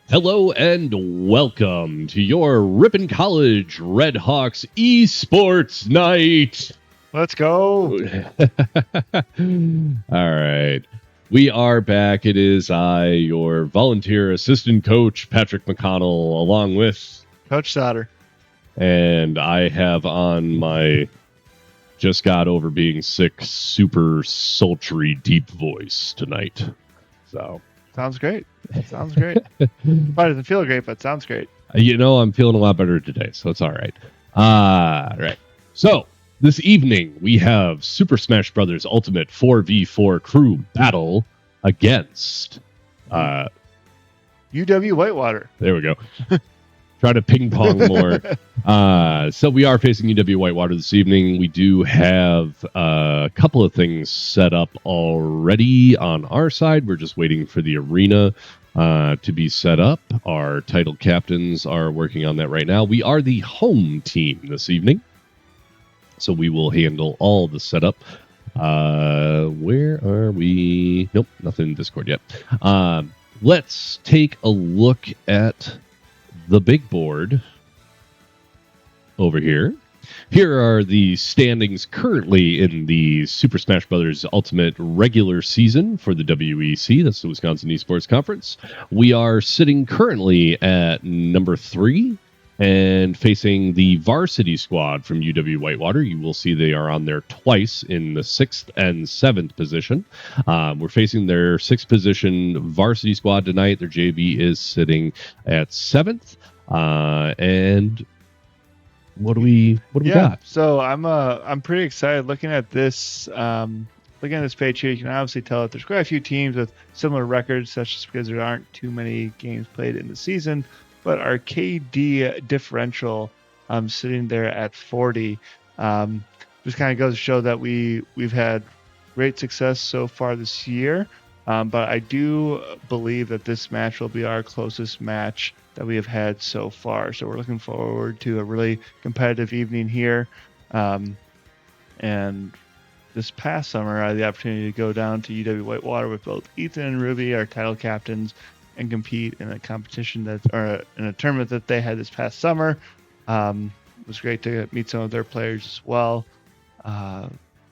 Hello and welcome to your Ripon College Red Hawks Esports Night. Let's go. All right. We are back. It is I, your volunteer assistant coach, Patrick McConnell, along with Coach Sauter. And I have on my just got over being sick, super sultry, deep voice tonight. So sounds great. Sounds great. Probably doesn't feel great, but sounds great. You know, I'm feeling a lot better today, so it's all right. Right. So this evening we have Super Smash Bros. Ultimate 4v4 crew battle against UW Whitewater. There we go. Try to ping pong more. So we are facing UW Whitewater this evening. We do have a couple of things set up already on our side. We're just waiting for the arena to be set up. Our title captains are working on that right now. We are the home team this evening, so we will handle all the setup. Where are we? Nope, nothing in Discord yet. Let's take a look at the big board over here. Here are the standings currently in the Super Smash Bros. Ultimate regular season for the WEC. That's the Wisconsin Esports Conference. We are sitting currently at number 3 and facing the varsity squad from UW Whitewater. You will see they are on there twice in the 6th and 7th position. We're facing their 6th position varsity squad tonight. Their JV is sitting at 7th. And what do we got? So I'm pretty excited looking at this. Looking at this page here, you can obviously tell that there's quite a few teams with similar records, such as because there aren't too many games played in the season. But our KD differential sitting there at 40 just kind of goes to show that we've had great success so far this year. But I do believe that this match will be our closest match that we have had so far. So we're looking forward to a really competitive evening here. And this past summer, I had the opportunity to go down to UW Whitewater with both Ethan and Ruby, our title captains, and compete in a competition in a tournament that they had this past summer. It was great to meet some of their players as well.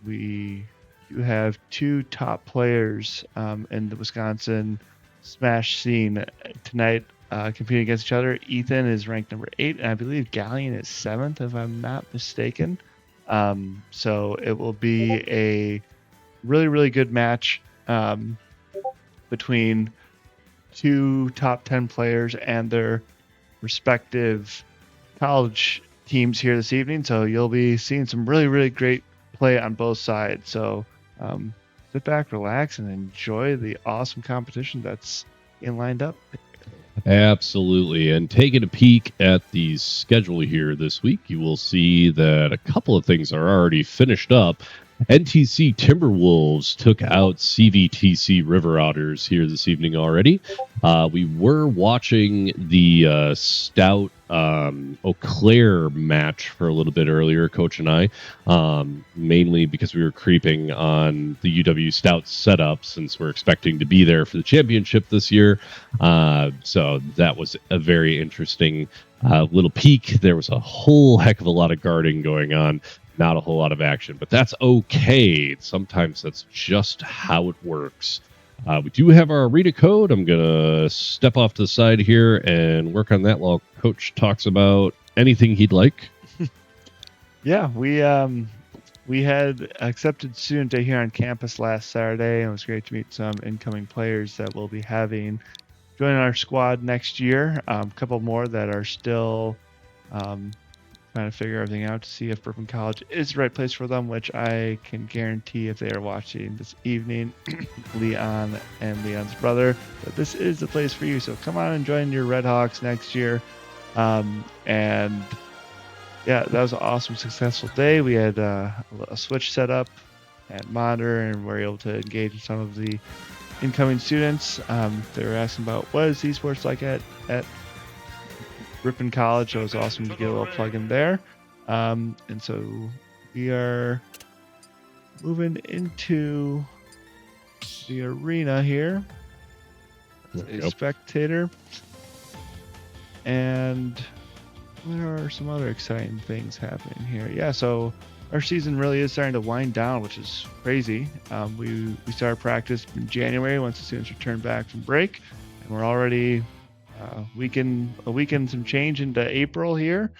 We do have 2 top players in the Wisconsin Smash scene tonight competing against each other. Ethan is ranked number 8, and I believe Galleon is 7th, if I'm not mistaken. So it will be a really, really good match between 2 top 10 players and their respective college teams here this evening. So you'll be seeing some really, really great play on both sides. So sit back, relax, and enjoy the awesome competition that's lined up. Absolutely. And taking a peek at the schedule here this week, you will see that a couple of things are already finished up. NTC Timberwolves took out CVTC River Otters here this evening already. We were watching the Stout Eau Claire match for a little bit earlier, Coach and I, mainly because we were creeping on the UW Stout setup since we're expecting to be there for the championship this year. So that was a very interesting little peek. There was a whole heck of a lot of guarding going on. Not a whole lot of action, but that's okay. Sometimes that's just how it works. We do have our arena code. I'm going to step off to the side here and work on that while Coach talks about anything he'd like. Yeah, we had accepted student day here on campus last Saturday, and it was great to meet some incoming players that we'll be having join our squad next year. A couple more that are still trying to figure everything out to see if Ripon College is the right place for them, which I can guarantee if they are watching this evening, Leon and Leon's brother, that this is the place for you. So come on and join your Red Hawks next year. And yeah, that was an awesome, successful day. We had a switch set up and monitor, and we were able to engage with some of the incoming students. They were asking about what is esports like at Ripon College. So it was awesome to get a little plug in there. And so we are moving into the arena here. A spectator. And there are some other exciting things happening here. Yeah, so our season really is starting to wind down, which is crazy. We started practice in January once the students returned back from break, and we're already a week and some change into April here.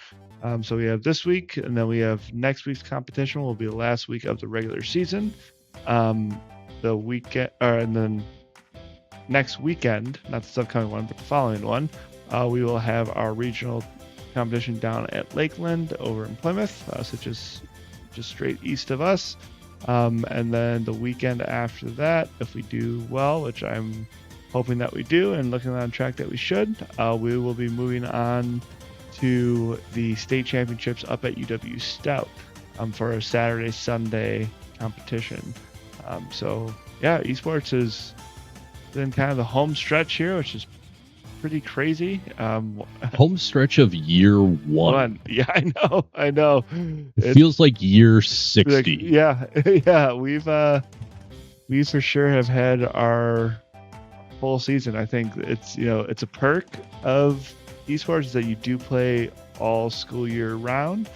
So we have this week, and then we have next week's competition will be the last week of the regular season. The weekend, and then next weekend, not this upcoming one, but the following one, we will have our regional competition down at Lakeland over in Plymouth, so just straight east of us. And then the weekend after that, if we do well, which I'm hoping that we do, and looking on track that we should, we will be moving on to the state championships up at UW Stout for a Saturday, Sunday competition. So yeah, esports is then kind of the home stretch here, which is pretty crazy. Home stretch of year one. Yeah, I know. It feels like year 60. Like, yeah. We for sure have had our full season. I think it's it's a perk of esports is that you do play all school year round.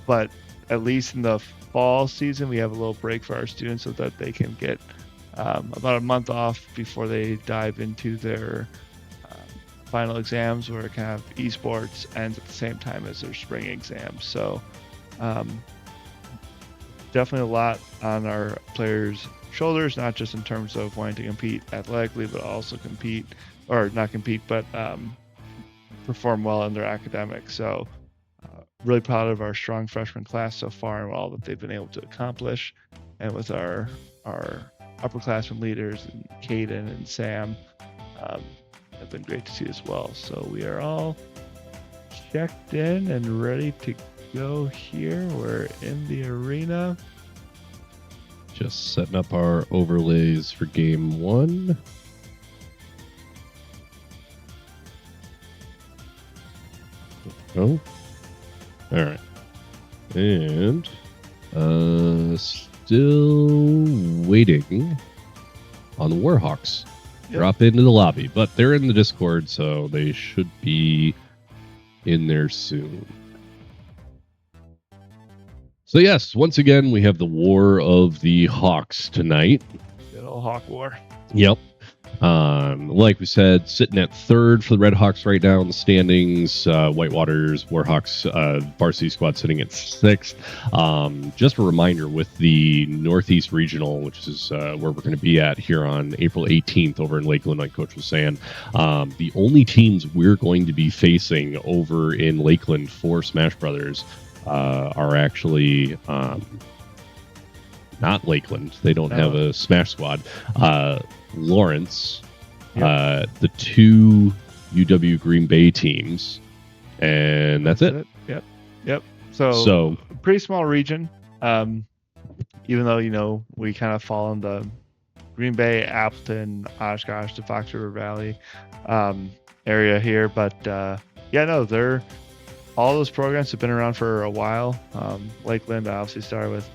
But at least in the fall season, we have a little break for our students so that they can get about a month off before they dive into their final exams, where kind of esports ends at the same time as their spring exams. So definitely a lot on our players' shoulders, not just in terms of wanting to compete athletically, but also perform well in their academics. So really proud of our strong freshman class so far and all that they've been able to accomplish. And with our upperclassmen leaders, and Caden and Sam, have been great to see as well. So we are all checked in and ready to go here. We're in the arena. Just setting up our overlays for game one. Oh, all right. And still waiting on the Warhawks. Yep. Drop into the lobby, but they're in the Discord, so they should be in there soon. So yes, once again, we have the War of the Hawks tonight. Good old Hawk War. Yep. Like we said, sitting at third for the Red Hawks right now in the standings. Whitewater's Warhawks varsity squad sitting at sixth. Just a reminder, with the Northeast Regional, which is where we're going to be at here on April 18th over in Lakeland, like Coach was saying, the only teams we're going to be facing over in Lakeland for Smash Brothers are actually not Lakeland. They don't have a Smash squad. Lawrence, the two UW Green Bay teams, and that's it. Yep. So pretty small region. Even though we kind of fall in the Green Bay, Appleton, Oshkosh, the Fox River Valley area here, but they're all those programs have been around for a while. Lakeland obviously started with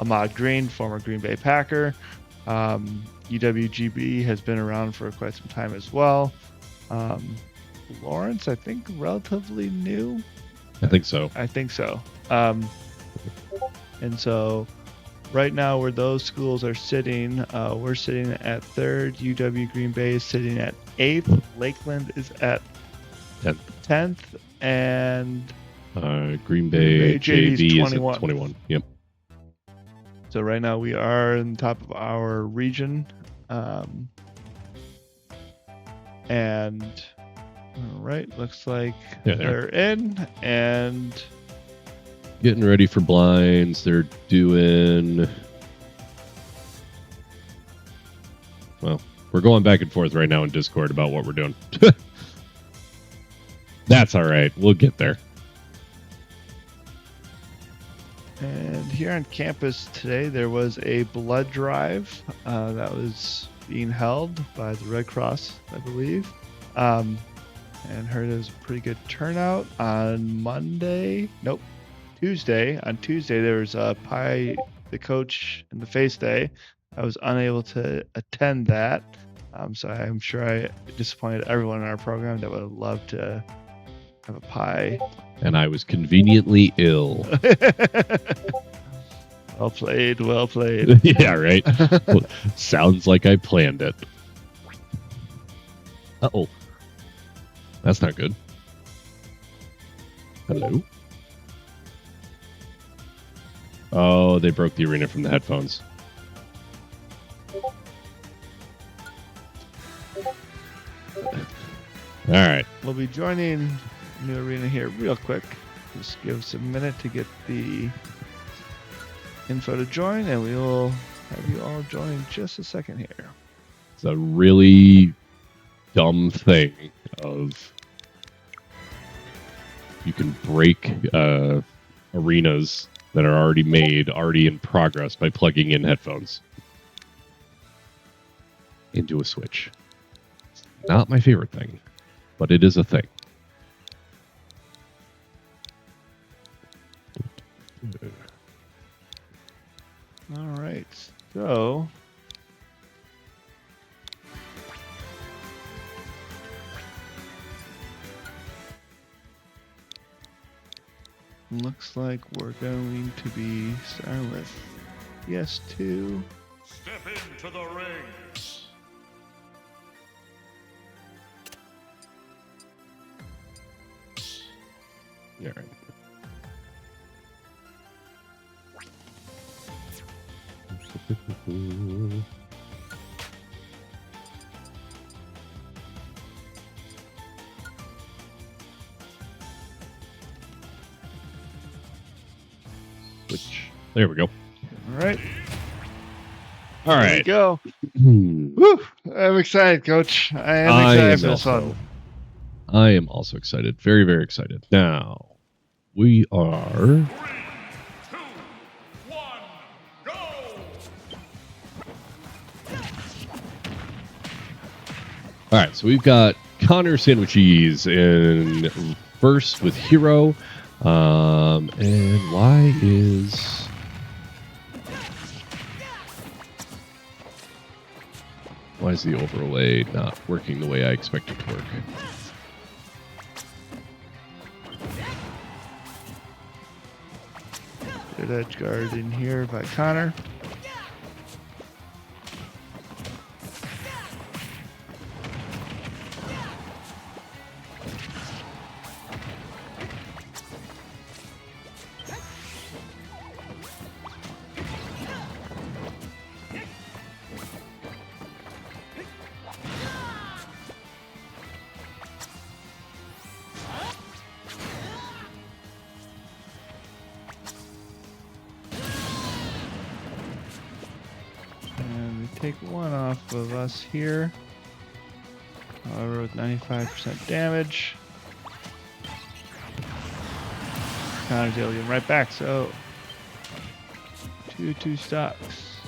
Ahmad Green, former Green Bay Packer. UWGB has been around for quite some time as well. Lawrence, I think, relatively new. I think so. And so right now where those schools are sitting, we're sitting at third. UW Green Bay is sitting at 8th. Lakeland is at 10th. And Green Bay JV is at 21. Yep. So right now we are in top of our region. And all right, looks like they're in and getting ready for blinds. They're doing, well, we're going back and forth right now in Discord about what we're doing. That's all right. We'll get there. And here on campus today, there was a blood drive that was being held by the Red Cross, I believe. And heard it was a pretty good turnout on Tuesday. On Tuesday, there was a Pie the Coach in the Face Day. I was unable to attend that. So I'm sure I disappointed everyone in our program that would have loved to have a pie. And I was conveniently ill. Well played, well played. Yeah, right? Well, sounds like I planned it. Uh-oh. That's not good. Hello? Oh, they broke the arena from the headphones. All right. We'll be joining new arena here real quick. Just give us a minute to get the info to join, and we will have you all join in just a second here. It's a really dumb thing of you can break arenas that are already made, already in progress by plugging in headphones into a Switch. It's not my favorite thing, but it is a thing. All right, so looks like we're going to be starting with PS2. Step into the ring. Yeah, right. Which there we go. All right, All there we right. go. Hmm. Woo! I'm excited, Coach. I am excited for this one. I am also excited. Very, very excited. Now, we are... 3, 2, 1, go! All right, so we've got Connor Sandwichies in first with Hero. And why is... Why is the overlay not working the way I expect it to work? Good edge guard in here by Connor. Take one off of us here. However, with 95% damage. Connor's able to get him right back, so 2 stocks.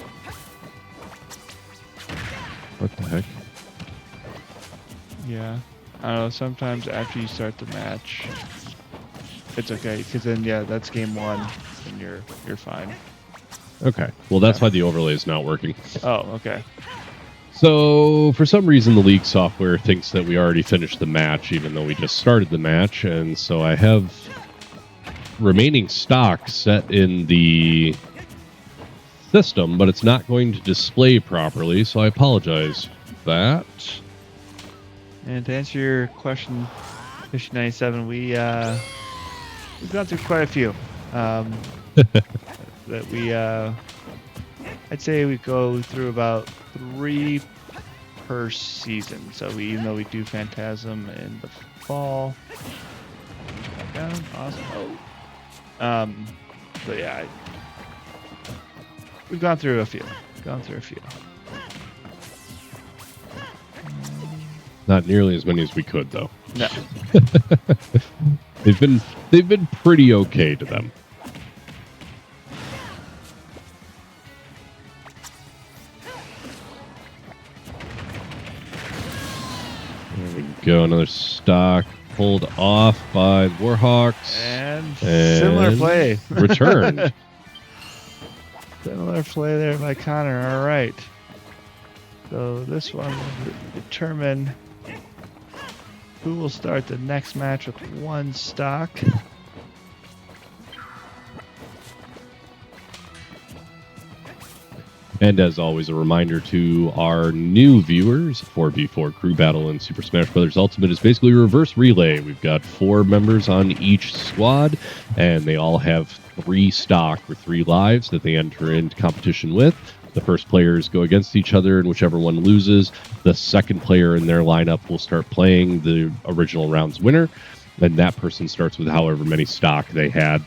What the heck? Yeah. I don't know, sometimes after you start the match, it's okay, because then, yeah, that's game 1, and you're fine. Okay. Well, that's why the overlay is not working. Oh, okay. So, for some reason, the league software thinks that we already finished the match, even though we just started the match. And so I have remaining stock set in the system, but it's not going to display properly. So I apologize for that. And to answer your question, Fish97, we've gone through quite a few. That we, I'd say we go through about 3 per season. So even though we do Phantasm in the fall, down, awesome. So yeah, we've gone through a few. Not nearly as many as we could, though. No. They've been pretty okay to them. There we go. Another stock pulled off by Warhawks. And similar play. Returned. Similar play there by Connor. All right. So this one will determine who will start the next match with one stock. And as always, a reminder to our new viewers, 4v4 Crew Battle in Super Smash Bros. Ultimate is basically a reverse relay. We've got 4 members on each squad, and they all have 3 stock or 3 lives that they enter into competition with. The first players go against each other, and whichever one loses, the second player in their lineup will start playing the original round's winner, and that person starts with however many stock they had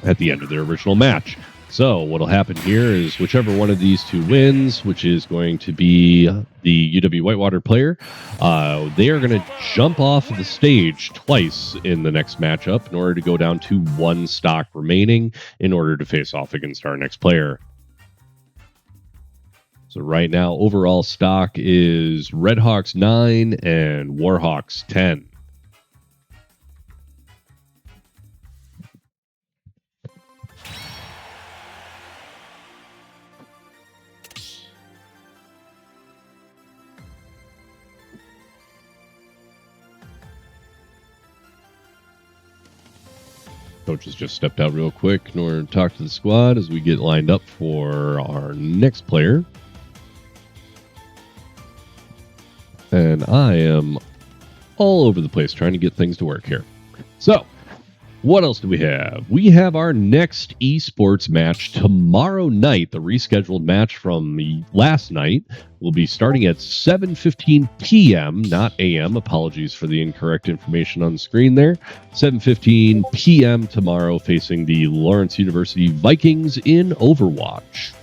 at the end of their original match. So what'll happen here is whichever one of these 2 wins, which is going to be the UW Whitewater player, they are going to jump off of the stage twice in the next matchup in order to go down to 1 stock remaining in order to face off against our next player. So right now, overall stock is Redhawks 9 and Warhawks 10. Coach has just stepped out real quick in order to talk to the squad as we get lined up for our next player. And I am all over the place trying to get things to work here. So, what else do we have? We have our next esports match tomorrow night. The rescheduled match from last night will be starting at 7:15 p.m., not a.m. Apologies for the incorrect information on the screen there. 7:15 p.m. tomorrow, facing the Lawrence University Vikings in Overwatch.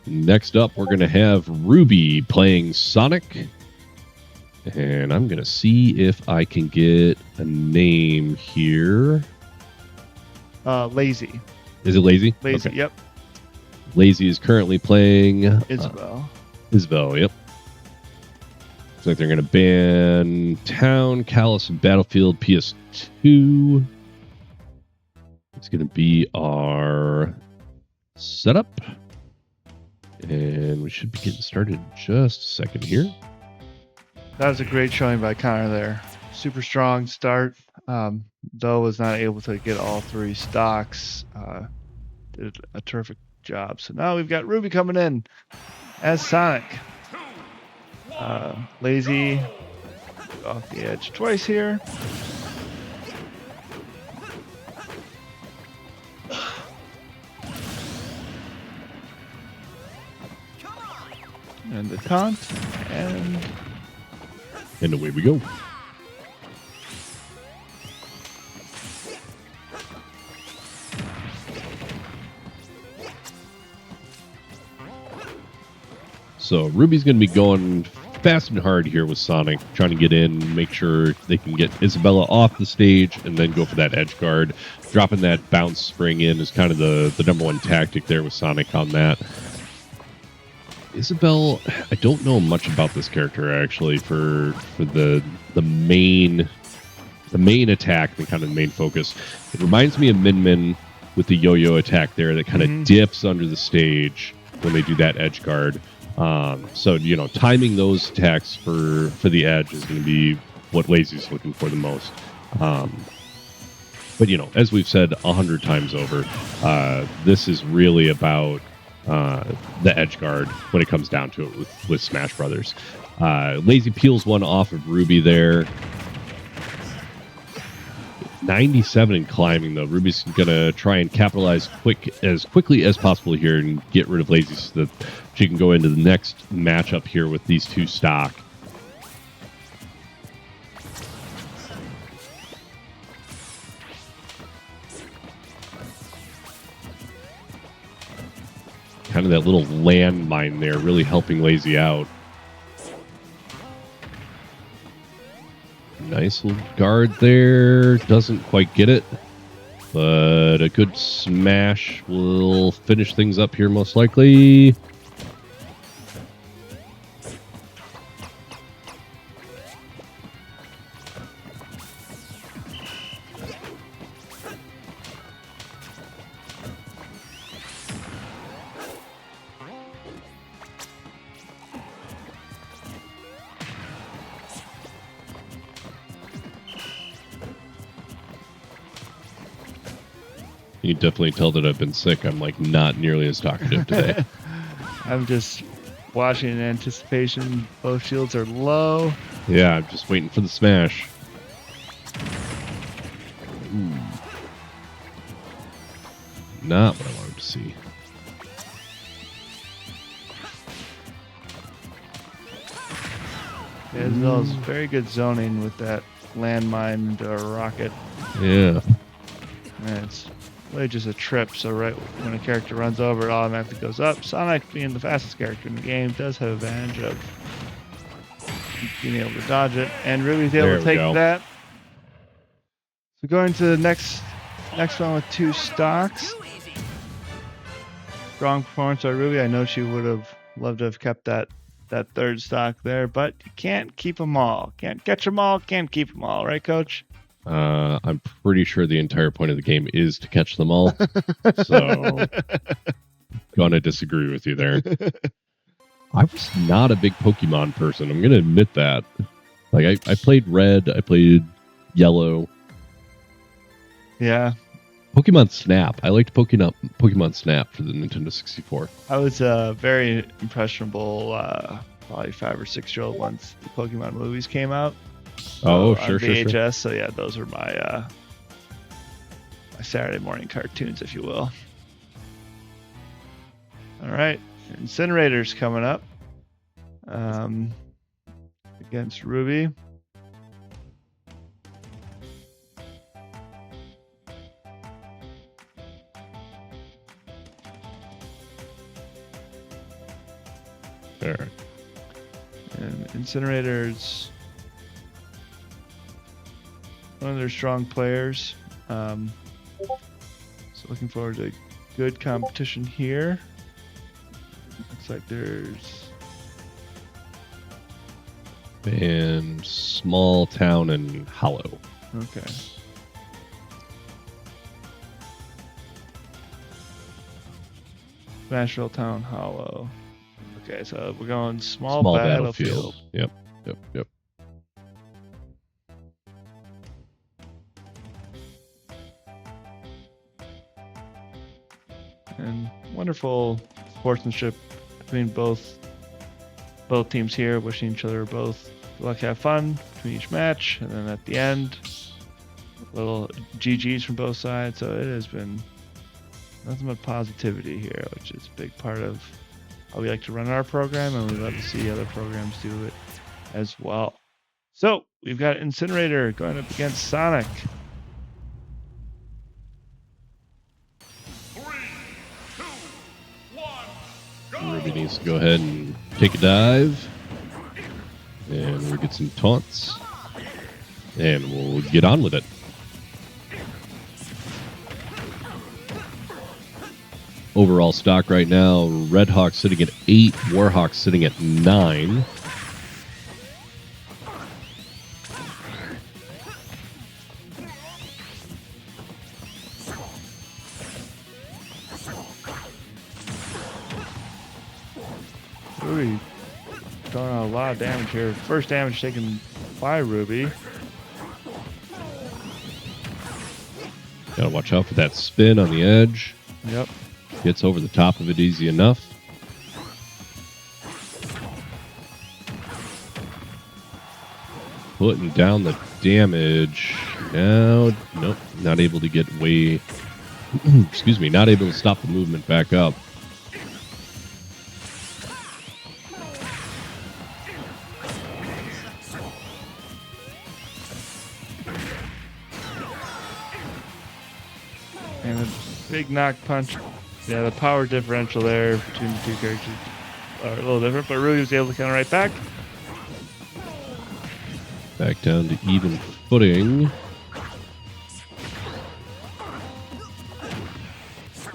Next up, we're going to have Ruby playing Sonic. And I'm going to see if I can get a name here. Lazy. Is it Lazy? Lazy, Okay. Yep. Lazy is currently playing Isabel. Isabel, yep. Looks like they're going to ban Town, Callus, and Battlefield PS2. It's going to be our setup. And we should be getting started in just a second here. That was a great showing by Connor there. Super strong start. Though was not able to get all 3 stocks. Did a terrific job. So now we've got Ruby coming in as Sonic. Lazy off the edge twice here. And the taunt, and away we go. So Ruby's going to be going fast and hard here with Sonic, trying to get in, make sure they can get Isabella off the stage, and then go for that edge guard. Dropping that bounce spring in is kind of the number 1 tactic there with Sonic on that. Isabel, I don't know much about this character actually for the main attack, the kind of main focus. It reminds me of Min Min with the yo-yo attack there that kind of dips under the stage when they do that edge guard. So timing those attacks for the edge is going to be what Lazy's looking for the most. But as we've said 100 times over, this is really about the edge guard when it comes down to it with Smash Brothers. Lazy peels one off of Ruby there. 97 in climbing though. Ruby's gonna try and capitalize as quickly as possible here and get rid of Lazy so that she can go into the next matchup here with these 2 stock. Kind of that little landmine there really helping Lazy out. Nice little guard there. Doesn't quite get it. But a good smash will finish things up here most likely. You can definitely tell that I've been sick. I'm like not nearly as talkative today. I'm just watching in anticipation. Both shields are low. Yeah, I'm just waiting for the smash. Ooh. Not what I wanted to see. As well as very good zoning with that landmine into a rocket. Yeah. And it's really just a trip, so right when a character runs over, it automatically goes up. Sonic, being the fastest character in the game, does have advantage of being able to dodge it, and Ruby's able to take that. So going to the next one with 2 stocks. Strong performance by Ruby. I know she would have loved to have kept that 3rd stock there, but you can't keep them all. Can't catch them all, can't keep them all, right, Coach? I'm pretty sure the entire point of the game is to catch them all. So, gonna disagree with you there. I was not a big Pokemon person. I'm gonna admit that. Like, I played Red, I played Yellow. Yeah. Pokemon Snap. I liked Pokemon Snap for the Nintendo 64. I was very impressionable, probably 5 or 6-year-old once the Pokemon movies came out. Oh, on sure. VHS. So yeah, those are my Saturday morning cartoons, if you will. All right, Incinerators coming up against Ruby. All right. And Incinerators, one of their strong players. So looking forward to good competition here. Looks like there's And Small Town and Hollow. okay. Smashville Town Hollow. Okay, so we're going small battlefield. Yep. And wonderful sportsmanship between both teams here, wishing each other both good luck, have fun between each match, and then at the end, little GGs from both sides. So it has been nothing but positivity here, which is a big part of how we like to run our program, and we love to see other programs do it as well. So we've got Incinerator going up against Sonic. 3, 2, 1, go! Ruby needs to go ahead and take a dive. And we'll get some taunts. And we'll get on with it. Overall stock right now, Red Hawk sitting at 8, Warhawk sitting at 9. Ruby throwing out a lot of damage here. First damage taken by Ruby. Gotta watch out for that spin on the edge. Yep. Gets over the top of it easy enough. Putting down the damage. Now, nope, not able to get way... excuse me, not able to stop the movement back up. And a big knock punch. Yeah, the power differential there between the two characters are a little different, but Ruby was able to counter right back. Back down to even footing.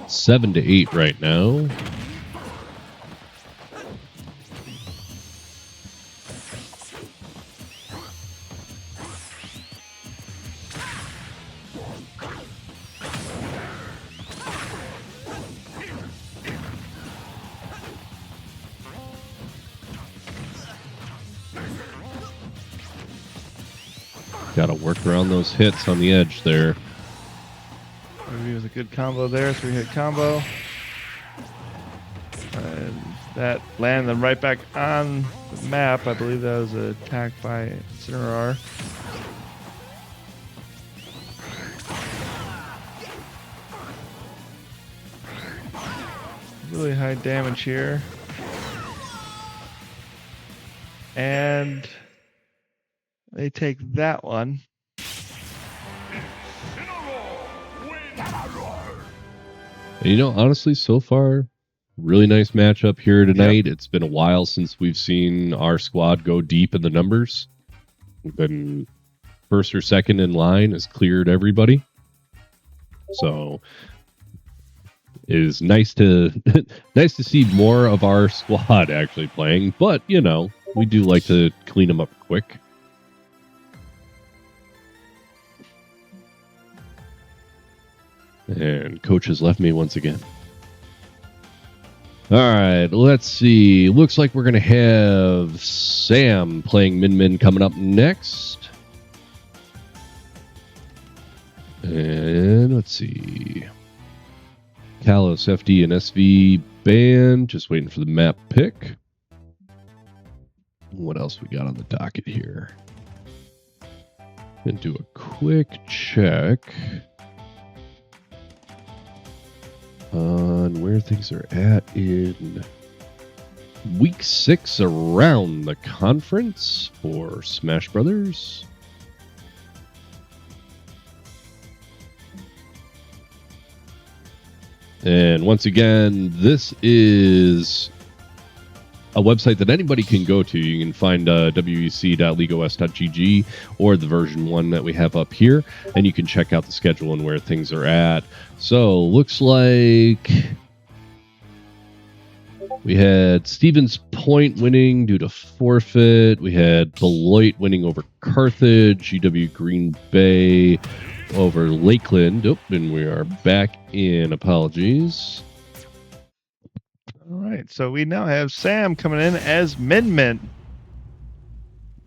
7-8 right now. Got to work around those hits on the edge there. Maybe was a good combo there, 3-hit combo. And that landed them right back on the map. I believe that was an attack by Incineroar. Really high damage here. And they take that one. You know, honestly, so far, really nice matchup here tonight. Yep. It's been a while since we've seen our squad go deep in the numbers. We've been first or second in line, has cleared everybody. So it is nice to nice to see more of our squad actually playing. But, you know, we do like to clean them up quick. And coach has left me once again. All right, let's see. Looks like we're going to have Sam playing Min Min coming up next. And let's see. Kalos, FD, and SV band. Just waiting for the map pick. What else we got on the docket here? And do a quick check on where things are at in week 6 around the conference for Smash Brothers. And once again, this is a website that anybody can go to. You can find wec.leagueos.gg or the version 1 that we have up here, and you can check out the schedule and where things are at. So, looks like we had Stevens Point winning due to forfeit. We had Beloit winning over Carthage, UW Green Bay over Lakeland. Oh, and we are back in. Apologies. All right, so we now have Sam coming in as Min Min.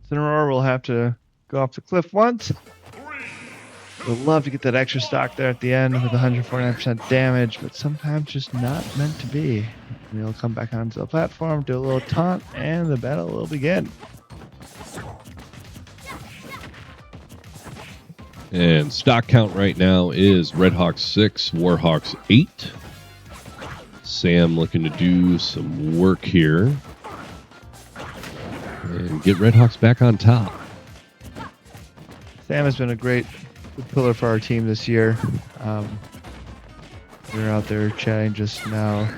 Incineroar will have to go off the cliff once. Would love to get that extra stock there at the end with 149% damage, but sometimes just not meant to be. And he'll come back onto the platform, do a little taunt, and the battle will begin. And stock count right now is Redhawks 6, Warhawks 8. Sam looking to do some work here and get Redhawks back on top. Sam has been a great pillar for our team this year. We were out there chatting just now.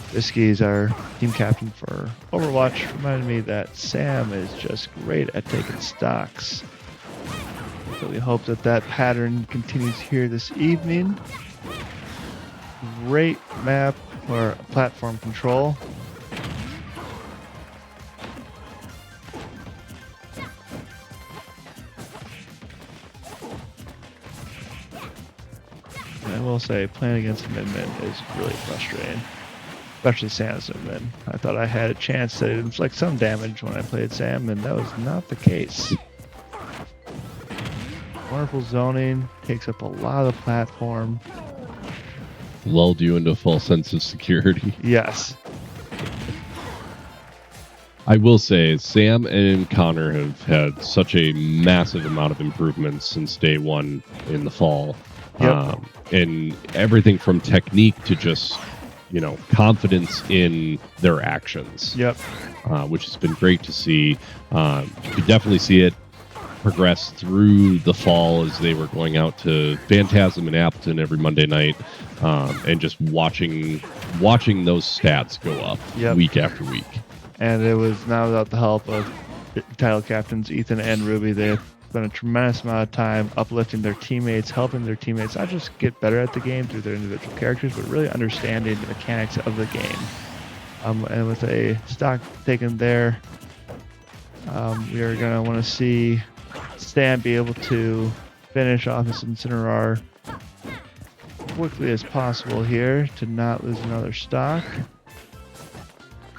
Bisky is our team captain for Overwatch. Reminded me that Sam is just great at taking stocks. So we hope that that pattern continues here this evening. Great map for platform control. And I will say, playing against Min Min is really frustrating. Especially Sam's Min Min. I thought I had a chance to inflict some damage when I played Sam, and that was not the case. Wonderful zoning, takes up a lot of the platform. Lulled you into a false sense of security. Yes. I will say, Sam and Connor have had such a massive amount of improvements since day one in the fall. Yep. And everything from technique to just, you know, confidence in their actions. Yep. Which has been great to see. You could definitely see it progress through the fall as they were going out to Phantasm and Appleton every Monday night, and just watching those stats go up week after week. And it was not without the help of title captains, Ethan and Ruby. They've spent a tremendous amount of time uplifting their teammates, helping their teammates not just get better at the game through their individual characters, but really understanding the mechanics of the game. And with a stock taken there, we are going to want to see Stan be able to finish off this Incineroar quickly as possible here to not lose another stock.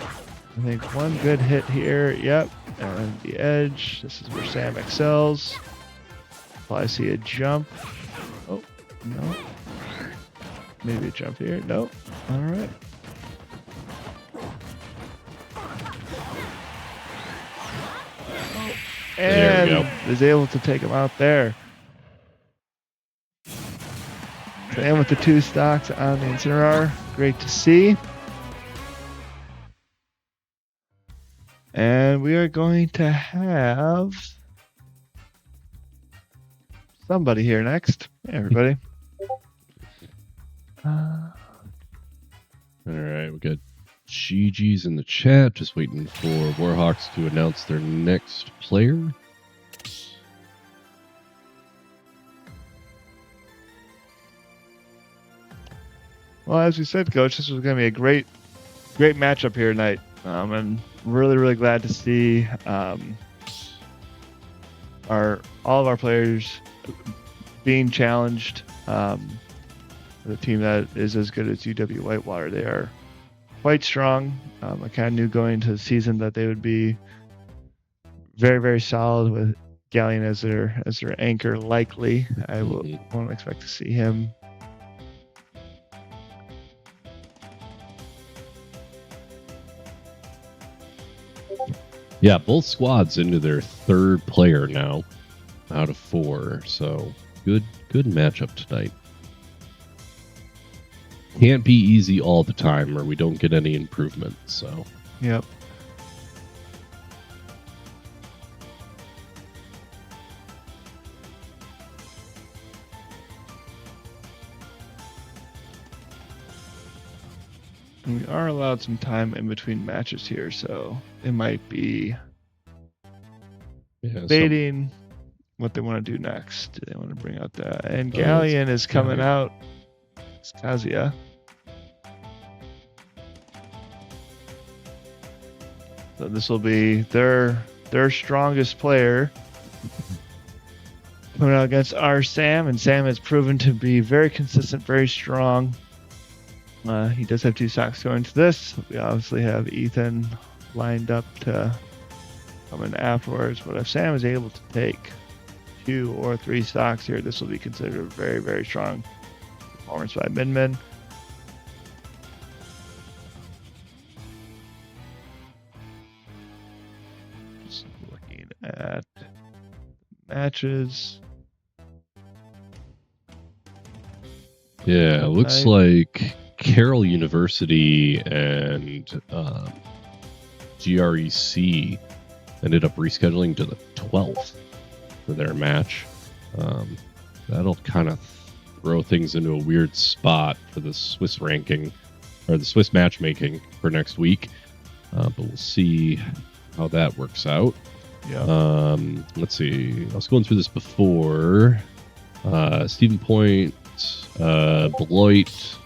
I think one good hit here, yep, and the edge. This is where Sam excels. I see a jump. Oh, no. Maybe a jump here. Nope. All right. There we go. Is able to take him out there. Sam with the 2 stocks on the Incineroar. Great to see. And we are going to have somebody here next. Hey, everybody. All right, we got GG's in the chat. Just waiting for Warhawks to announce their next player. Well, as we said, Coach, this was going to be a great matchup here tonight. And really, really glad to see all of our players being challenged. The team that is as good as UW Whitewater. They are quite strong. I kind of knew going into the season that they would be very, very solid with Galleon as their anchor. Likely, I won't expect to see him. Yeah, both squads into their 3rd player now out of 4. So good matchup tonight. Can't be easy all the time or we don't get any improvement. So Yep. We are allowed some time in between matches here, so it might be debating what they want to do next. Do they want to bring out that? And Galleon is coming out. It's Kazuya. So this will be their strongest player coming out against our Sam, and Sam has proven to be very consistent, very strong. He does have 2 stocks going to this. We obviously have Ethan lined up to come in afterwards, but if Sam is able to take 2 or 3 stocks here, this will be considered a very, very strong performance by Min. Just looking at matches. yeah, it looks like Carroll University and GREC ended up rescheduling to the 12th for their match. That'll kind of throw things into a weird spot for the Swiss ranking or the Swiss matchmaking for next week. But we'll see how that works out. Yeah. Let's see. I was going through this before. Stephen Point, Beloit,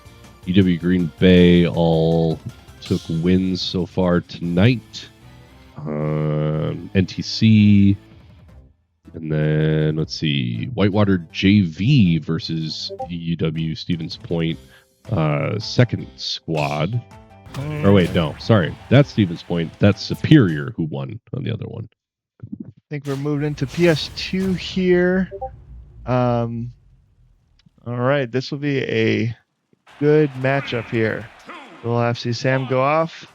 UW Green Bay all took wins so far tonight. NTC, and then let's see, Whitewater JV versus UW Stevens Point, 2nd squad. Or wait, no, sorry, that's Stevens Point. That's Superior who won on the other one. I think we're moving into PS2 here. All right, this will be a good matchup here. We'll have to see Sam go off.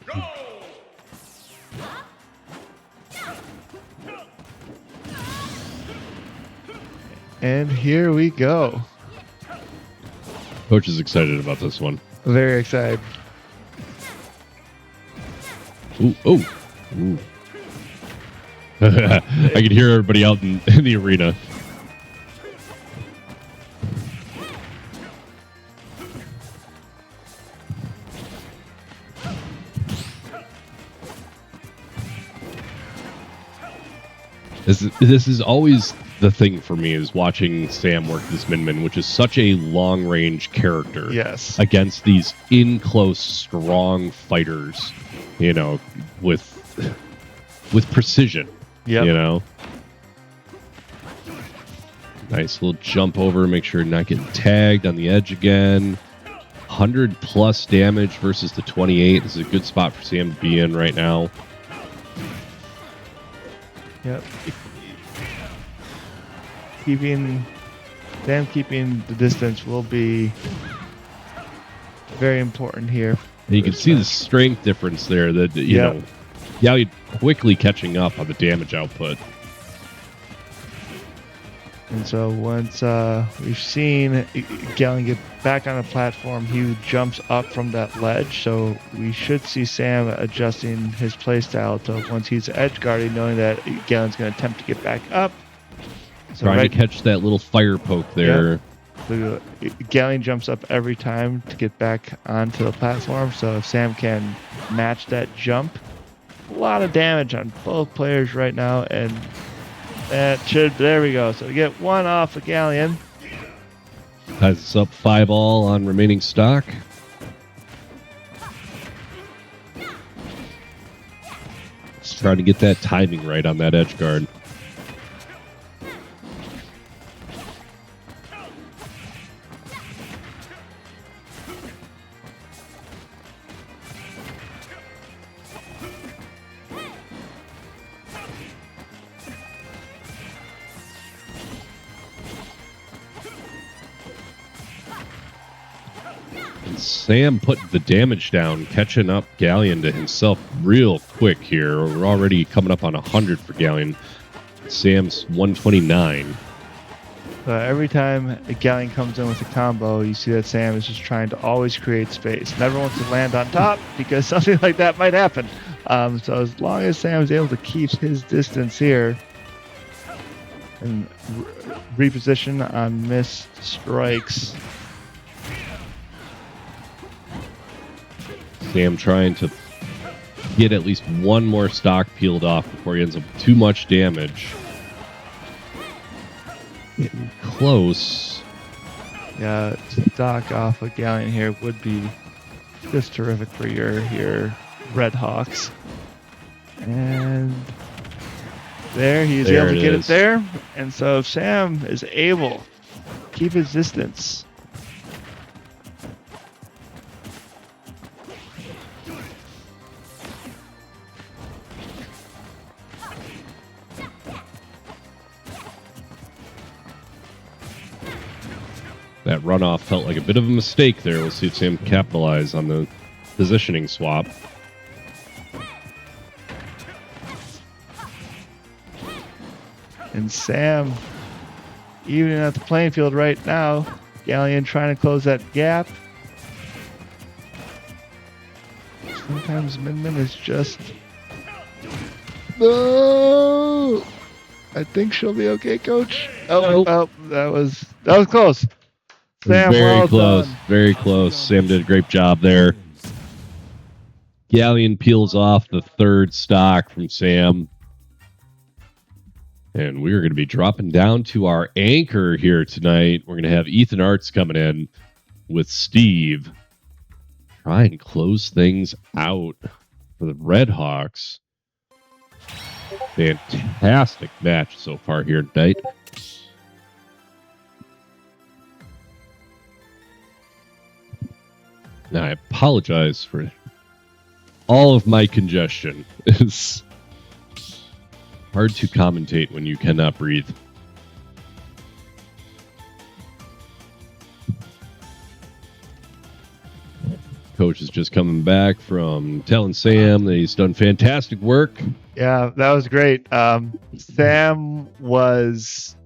And here we go. Coach is excited about this one. Very excited. Ooh. I could hear everybody out in the arena. This is always the thing for me, is watching Sam work this Min, which is such a long range character. Yes. Against these in close, strong fighters, with precision. Yep. Nice little jump over, make sure you're not getting tagged on the edge again. 100 plus damage versus the 28. This is a good spot for Sam to be in right now. Yep. Keeping the distance will be very important here. And you can see the strength difference there. That you're quickly catching up on the damage output. And so once we've seen Gallon get back on the platform, he jumps up from that ledge. So we should see Sam adjusting his playstyle to once he's edge guarding, knowing that Gallon's going to attempt to get back up. So Trying to catch that little fire poke there. So Gallon jumps up every time to get back onto the platform. So if Sam can match that jump, a lot of damage on both players right now. And there we go. So we get one off of Galleon. Ties us up 5-all on remaining stock. Just trying to get that timing right on that edge guard. Sam putting the damage down, catching up Galleon to himself real quick here. We're already coming up on 100 for Galleon. Sam's 129. Every time Galleon comes in with a combo, you see that Sam is just trying to always create space. Never wants to land on top because something like that might happen. So as long as Sam's able to keep his distance here and reposition on missed strikes. Sam trying to get at least one more stock peeled off before he ends up with too much damage. Getting close. Yeah, stock off a Galleon here would be just terrific for your Red Hawks. And there, he's able to get it there. And so Sam is able to keep his distance. That runoff felt like a bit of a mistake there. We'll see if Sam can capitalize on the positioning swap. And Sam, even at the playing field right now, Galleon trying to close that gap. Sometimes Min is just... No! I think she'll be okay, Coach. Oh, that was close. Sam, very close. done. Very close. Sam did a great job there. Galleon peels off the third stock from Sam. And we're going to be dropping down to our anchor here tonight. We're going to have Ethan Arts coming in with Steve. Try and close things out for the Red Hawks. Fantastic match so far here tonight. Now, I apologize for all of my congestion. It's hard to commentate when you cannot breathe. Coach is just coming back from telling Sam that he's done fantastic work. Yeah, that was great. Sam was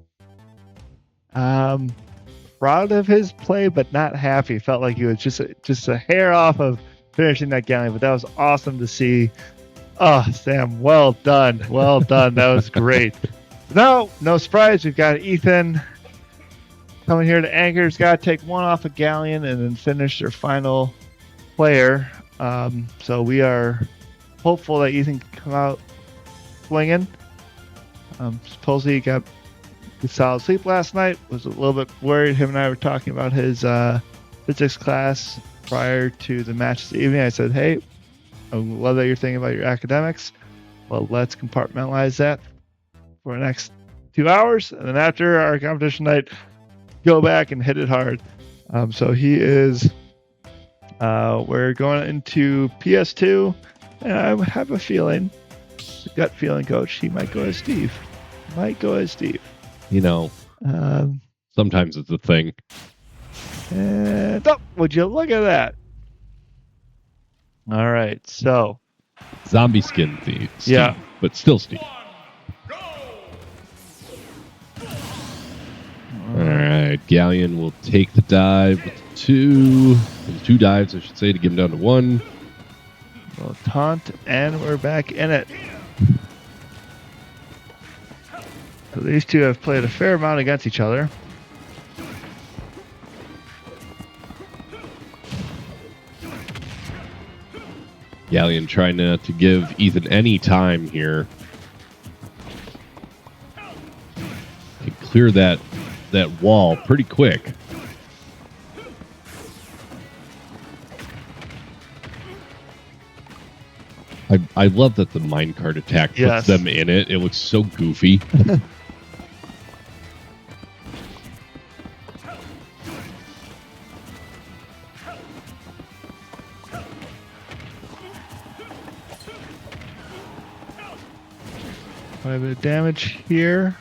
proud of his play, but not happy. Felt like he was just a hair off of finishing that Galleon, but that was awesome to see. Oh, Sam, well done. Well done. That was great. No surprise. We've got Ethan coming here to anchor. He's got to take one off a Galleon and then finish their final player. So we are hopeful that Ethan can come out swinging. Supposedly he got a solid sleep last night. Was a little bit worried. Him and I were talking about his physics class prior to the match this evening. I said, hey, I love that you're thinking about your academics. Well, let's compartmentalize that for the next 2 hours. And then after our competition night, go back and hit it hard. So he is, we're going into PS2. And I have a feeling, a gut feeling, coach, he might go as Steve. You know, sometimes it's a thing. And oh, would you look at that? All right, so Zombie skin Steve. Yeah. But still Steve. All right, Galleon will take the dive with two dives, I should say, to get him down to one. we'll taunt, and we're back in it. So these two have played a fair amount against each other. Galleon trying not to give Ethan any time here. Can clear that wall pretty quick. I love that the minecart attack puts Yes. them in it. It looks so goofy. Quite a bit of damage here.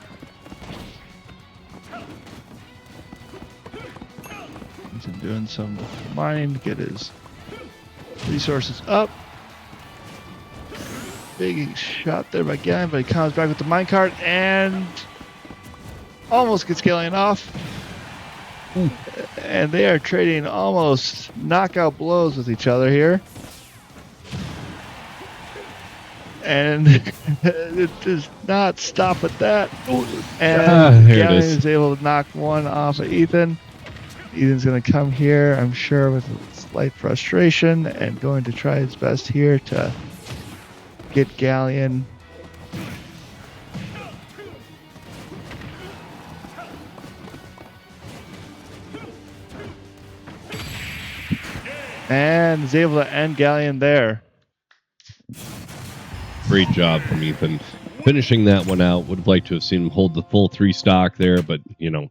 He's been doing some mining to get his resources up. Big shot there by Galleon, but he comes back with the minecart and almost gets Galleon off. Ooh. And they are trading almost knockout blows with each other here. And it does not stop at that. And there it Galleon is. is able to knock one off of Ethan. Ethan's going to come here, I'm sure, with a slight frustration and going to try his best here to get Galleon. And is able to end Galleon there. Great job from Ethan. Finishing that one out. Would have liked to have seen him hold the full 3 stock there, but, you know,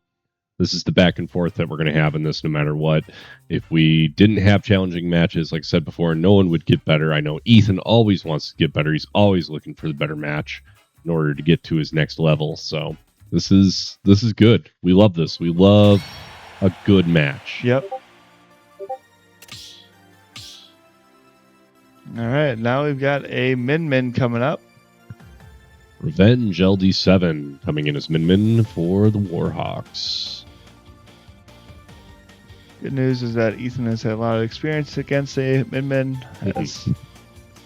this is the back and forth that we're going to have in this no matter what. If we didn't have challenging matches, like I said before, no one would get better. I know Ethan always wants to get better. He's always looking for the better match in order to get to his next level. So this is good. We love this. We love a good match. Yep. All right, now we've got a Min coming up. Revenge LD7 coming in as Min for the Warhawks. Good news is that Ethan has had a lot of experience against a Min. Has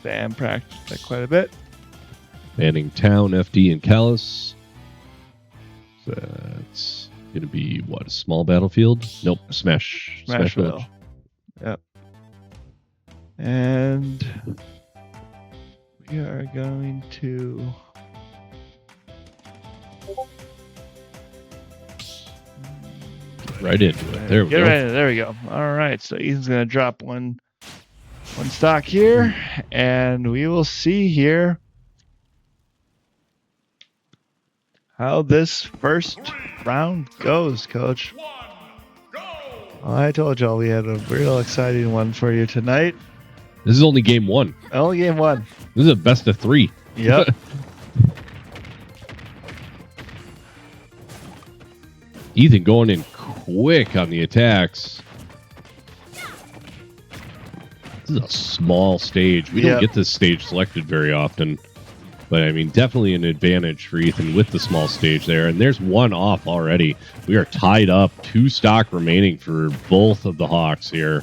Sam practiced that quite a bit. Banning Town, FD, and Callus. That's going to be, what, a small battlefield? Nope, Smash Village. Smashville. Yep. And we are going to Right into it. There we get go. ready. There we go. All right. So Ethan's going to drop one stock here, and we will see here how this first round goes, Coach. Well, I told y'all we had a real exciting one for you tonight. This is only game 1. Only game 1. This is a best of 3. Yep. Ethan going in quick on the attacks. This is a small stage. We don't Yep. get this stage selected very often. But, I mean, definitely an advantage for Ethan with the small stage there. And there's one off already. We are tied up. 2 stock remaining for both of the Hawks here.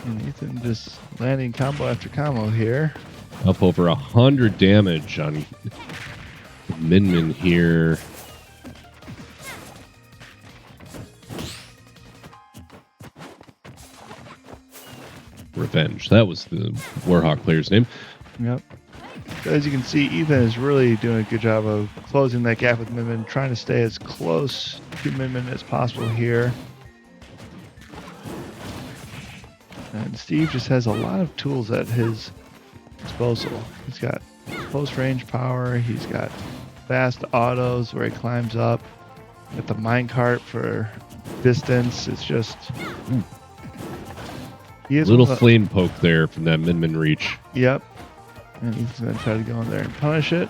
And Ethan just landing combo after combo here. Up over 100 damage on Min here. Revenge. That was the Warhawk player's name. Yep. So as you can see, Ethan is really doing a good job of closing that gap with Minmin, trying to stay as close to Minmin as possible here. And Steve just has a lot of tools at his disposal. He's got close range power, he's got fast autos where he climbs up, got the minecart for distance. It's just... He is Little flame poke there from that Min reach. Yep. And he's going to try to go in there and punish it.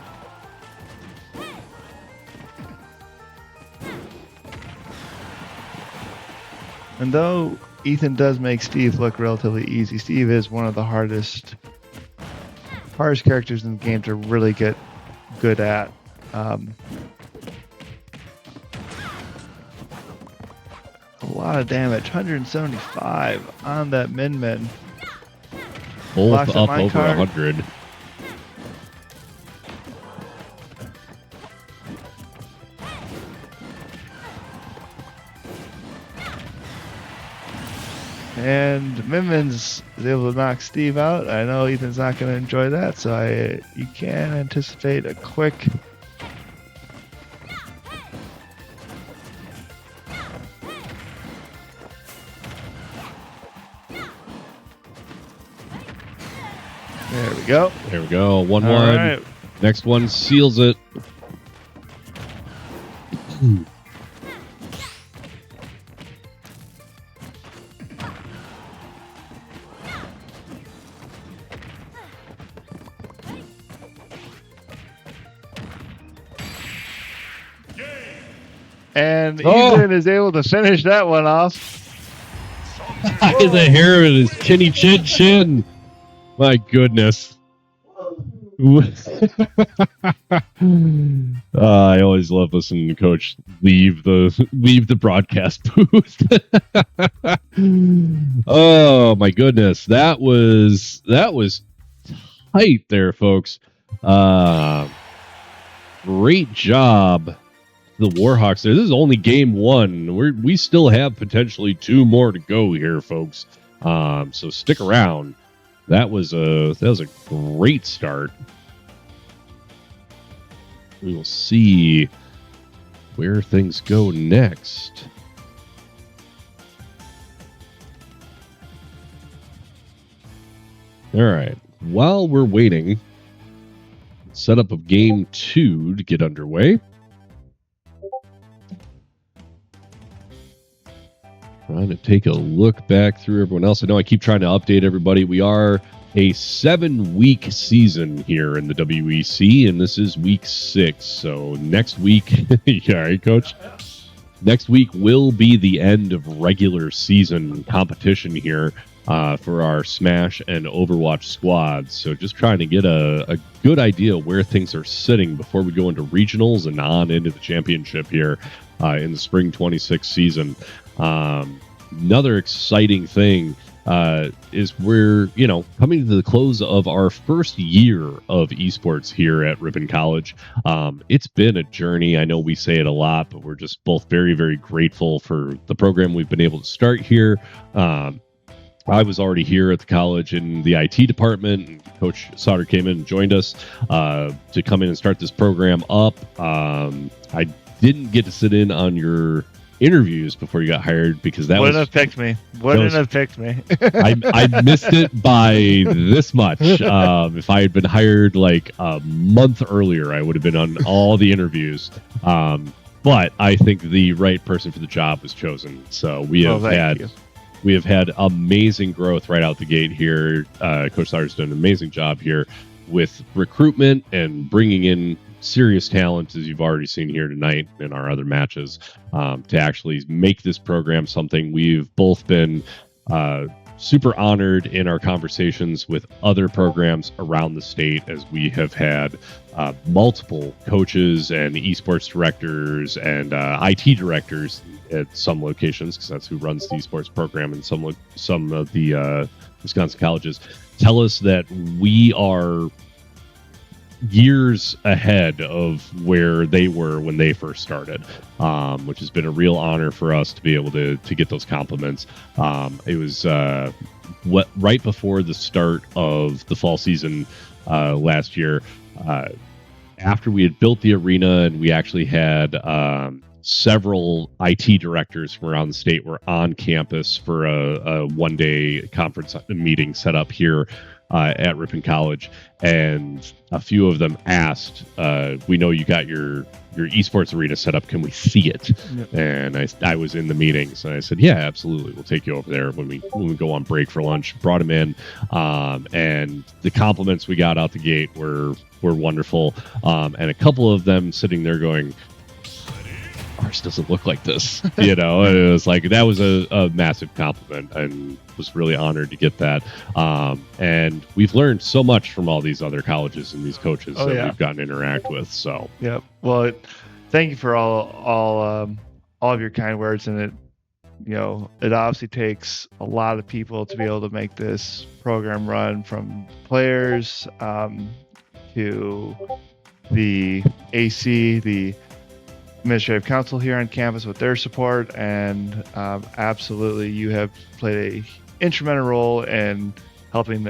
And though Ethan does make Steve look relatively easy, Steve is one of the hardest characters in the game to really get good at. A lot of damage, 175 on that Min. Both up over 100. And Minmin's is able to knock Steve out. I know Ethan's not going to enjoy that, so you can anticipate a quick... There we go. There we go. 1-1. Right. Next one seals it. And Ethan is able to finish that one off. The hair of his chinny chin chin. My goodness. I always love listening to Coach leave the broadcast booth. Oh my goodness, that was tight there, folks. Great job, the Warhawks there. This is only game one. We still have potentially two more to go here, folks. So stick around. That was a great start. We will see where things go next. All right. While we're waiting, setup of game 2 to get underway. Trying to take a look back through everyone else. I know I keep trying to update everybody. We are a 7-week season here in the WEC, and this is week 6. So next week, yeah, right, Coach? Next week will be the end of regular season competition here for our Smash and Overwatch squads. So just trying to get a good idea where things are sitting before we go into regionals and on into the championship here in the spring 26 season. Another exciting thing is we're, coming to the close of our first year of esports here at Ripon College. It's been a journey. I know we say it a lot, but we're just both very, very grateful for the program we've been able to start here. I was already here at the college in the IT department, and Coach Sauter came in and joined us to come in and start this program up. I didn't get to sit in on your interviews before you got hired because that wouldn't have picked me. I missed it by this much. If I had been hired like a month earlier, I would have been on all the interviews. But I think the right person for the job was chosen. So we have had amazing growth right out the gate here. Coach Sauter's done an amazing job here with recruitment and bringing in serious talent, as you've already seen here tonight in our other matches, to actually make this program something we've both been super honored in our conversations with other programs around the state, as we have had multiple coaches and esports directors and IT directors at some locations, because that's who runs the esports program in some of the Wisconsin colleges, tell us that we are years ahead of where they were when they first started, which has been a real honor for us to be able to get those compliments. It was right before the start of the fall season last year, after we had built the arena, and we actually had several IT directors from around the state were on campus for a one-day conference meeting set up here at Ripon College, and a few of them asked, we know you got your esports arena set up, can we see it? Yep. And I was in the meetings, and I said, yeah, absolutely, we'll take you over there when we go on break for lunch. Brought him in, and the compliments we got out the gate were wonderful, and a couple of them sitting there going, ours doesn't look like this. It was like, that was a massive compliment, and was really honored to get that. And we've learned so much from all these other colleges and these coaches that we've gotten to interact with. So yeah, well, thank you for all of your kind words. And it obviously takes a lot of people to be able to make this program run, from players to the AC, the administrative council here on campus with their support, and absolutely you have played a instrumental role in helping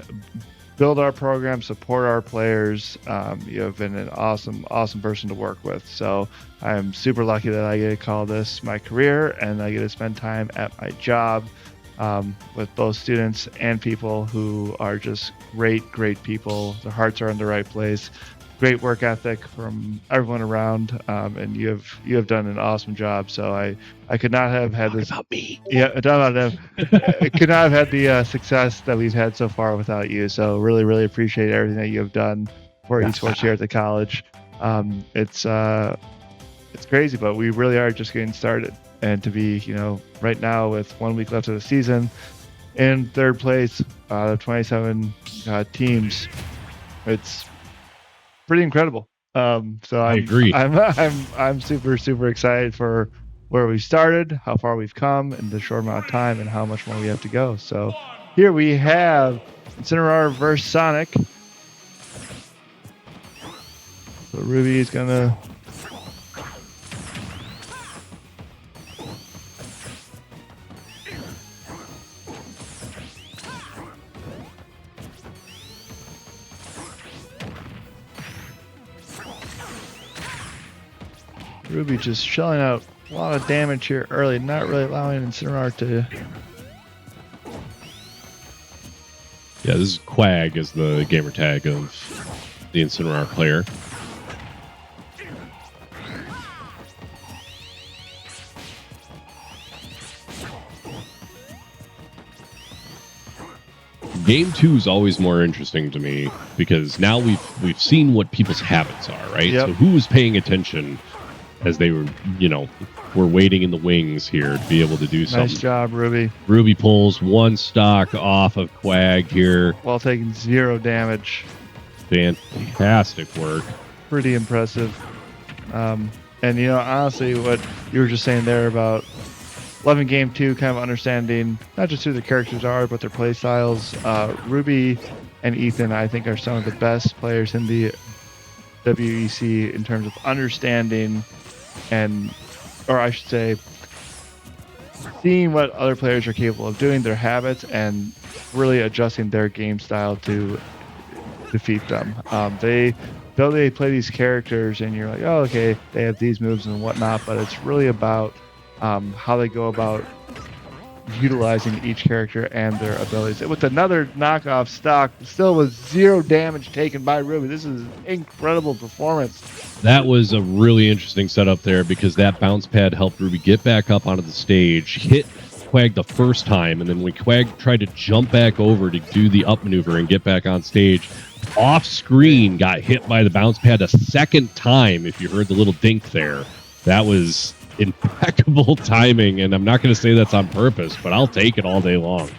build our program, support our players. You have been an awesome person to work with. So I'm super lucky that I get to call this my career, and I get to spend time at my job with both students and people who are just great people. Their hearts are in the right place. Great work ethic from everyone around, and you have done an awesome job. So I could not have had this about me. Yeah, I could not have had the success that we've had so far without you. So really appreciate everything that you have done for esports here at the college. It's crazy, but we really are just getting started. And to be, right now with 1 week left of the season, in third place out of 27 teams, it's pretty incredible. So I agree. I'm super excited for where we started, how far we've come in the short amount of time, and how much more we have to go. So here we have Incineroar versus Sonic. So Ruby is gonna Ruby just shelling out a lot of damage here early, not really allowing Incineroar to... Yeah, this is Quag as the gamer tag of the Incineroar player. Game 2 is always more interesting to me, because now we've seen what people's habits are, right? Yep. So who was paying attention as they were, were waiting in the wings here to be able to do something. Nice job, Ruby. Ruby pulls one stock off of Quag here. While taking 0 damage. Fantastic work. Pretty impressive. And, honestly, what you were just saying there about loving Game 2, kind of understanding not just who the characters are, but their play styles. Ruby and Ethan, I think, are some of the best players in the WEC in terms of understanding or I should say, seeing what other players are capable of doing, their habits, and really adjusting their game style to defeat them. They play these characters, and you're like, oh, okay, they have these moves and whatnot, but it's really about how they go about utilizing each character and their abilities. With another knockoff stock, still with 0 damage taken by Ruby. This is an incredible performance. That was a really interesting setup there, because that bounce pad helped Ruby get back up onto the stage, hit Quag the first time, and then when Quag tried to jump back over to do the up maneuver and get back on stage, off screen got hit by the bounce pad a second time. If you heard the little dink there, that was impeccable timing, and I'm not going to say that's on purpose, but I'll take it all day long.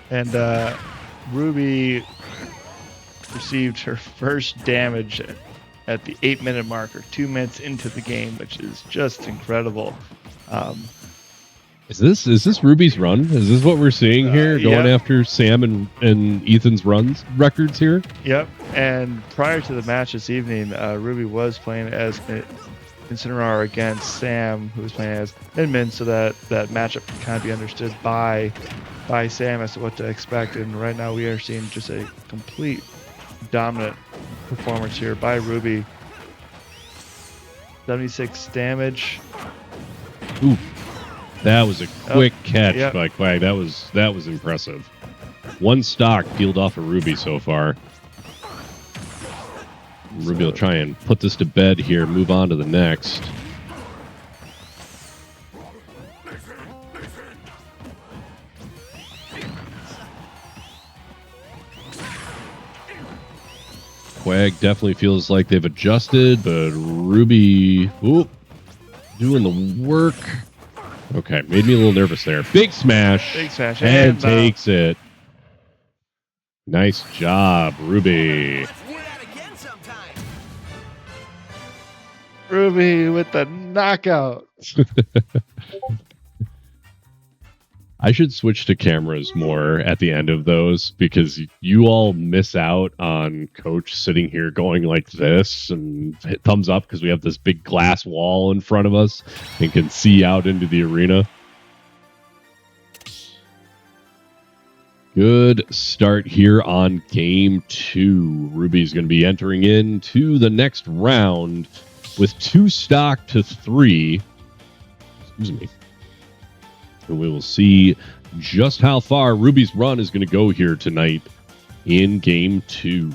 And Ruby received her first damage at the 8-minute marker, 2 minutes into the game, which is just incredible. Is this Ruby's run? Is this what we're seeing here, going after Sam and Ethan's records here? Yep. And prior to the match this evening, Ruby was playing as Incinerar against Sam, who was playing as Inman, so that matchup can kind of be understood by Sam as to what to expect. And right now we are seeing just a complete dominant performance here by Ruby. 76 damage. Ooh, that was a quick catch yep. by Quag. That was impressive. One stock peeled off of Ruby so far. Ruby will try and put this to bed here, move on to the next. Quag definitely feels like they've adjusted, but Ruby doing the work. Okay, made me a little nervous there. Big smash. Big smash. And takes it. Nice job, Ruby. Ruby with the knockout. I should switch to cameras more at the end of those because you all miss out on Coach sitting here going like this and hit thumbs up because we have this big glass wall in front of us and can see out into the arena. Good start here on game 2. Ruby's going to be entering into the next round with 2 stock to 3. Excuse me. And we will see just how far Ruby's run is going to go here tonight in game 2.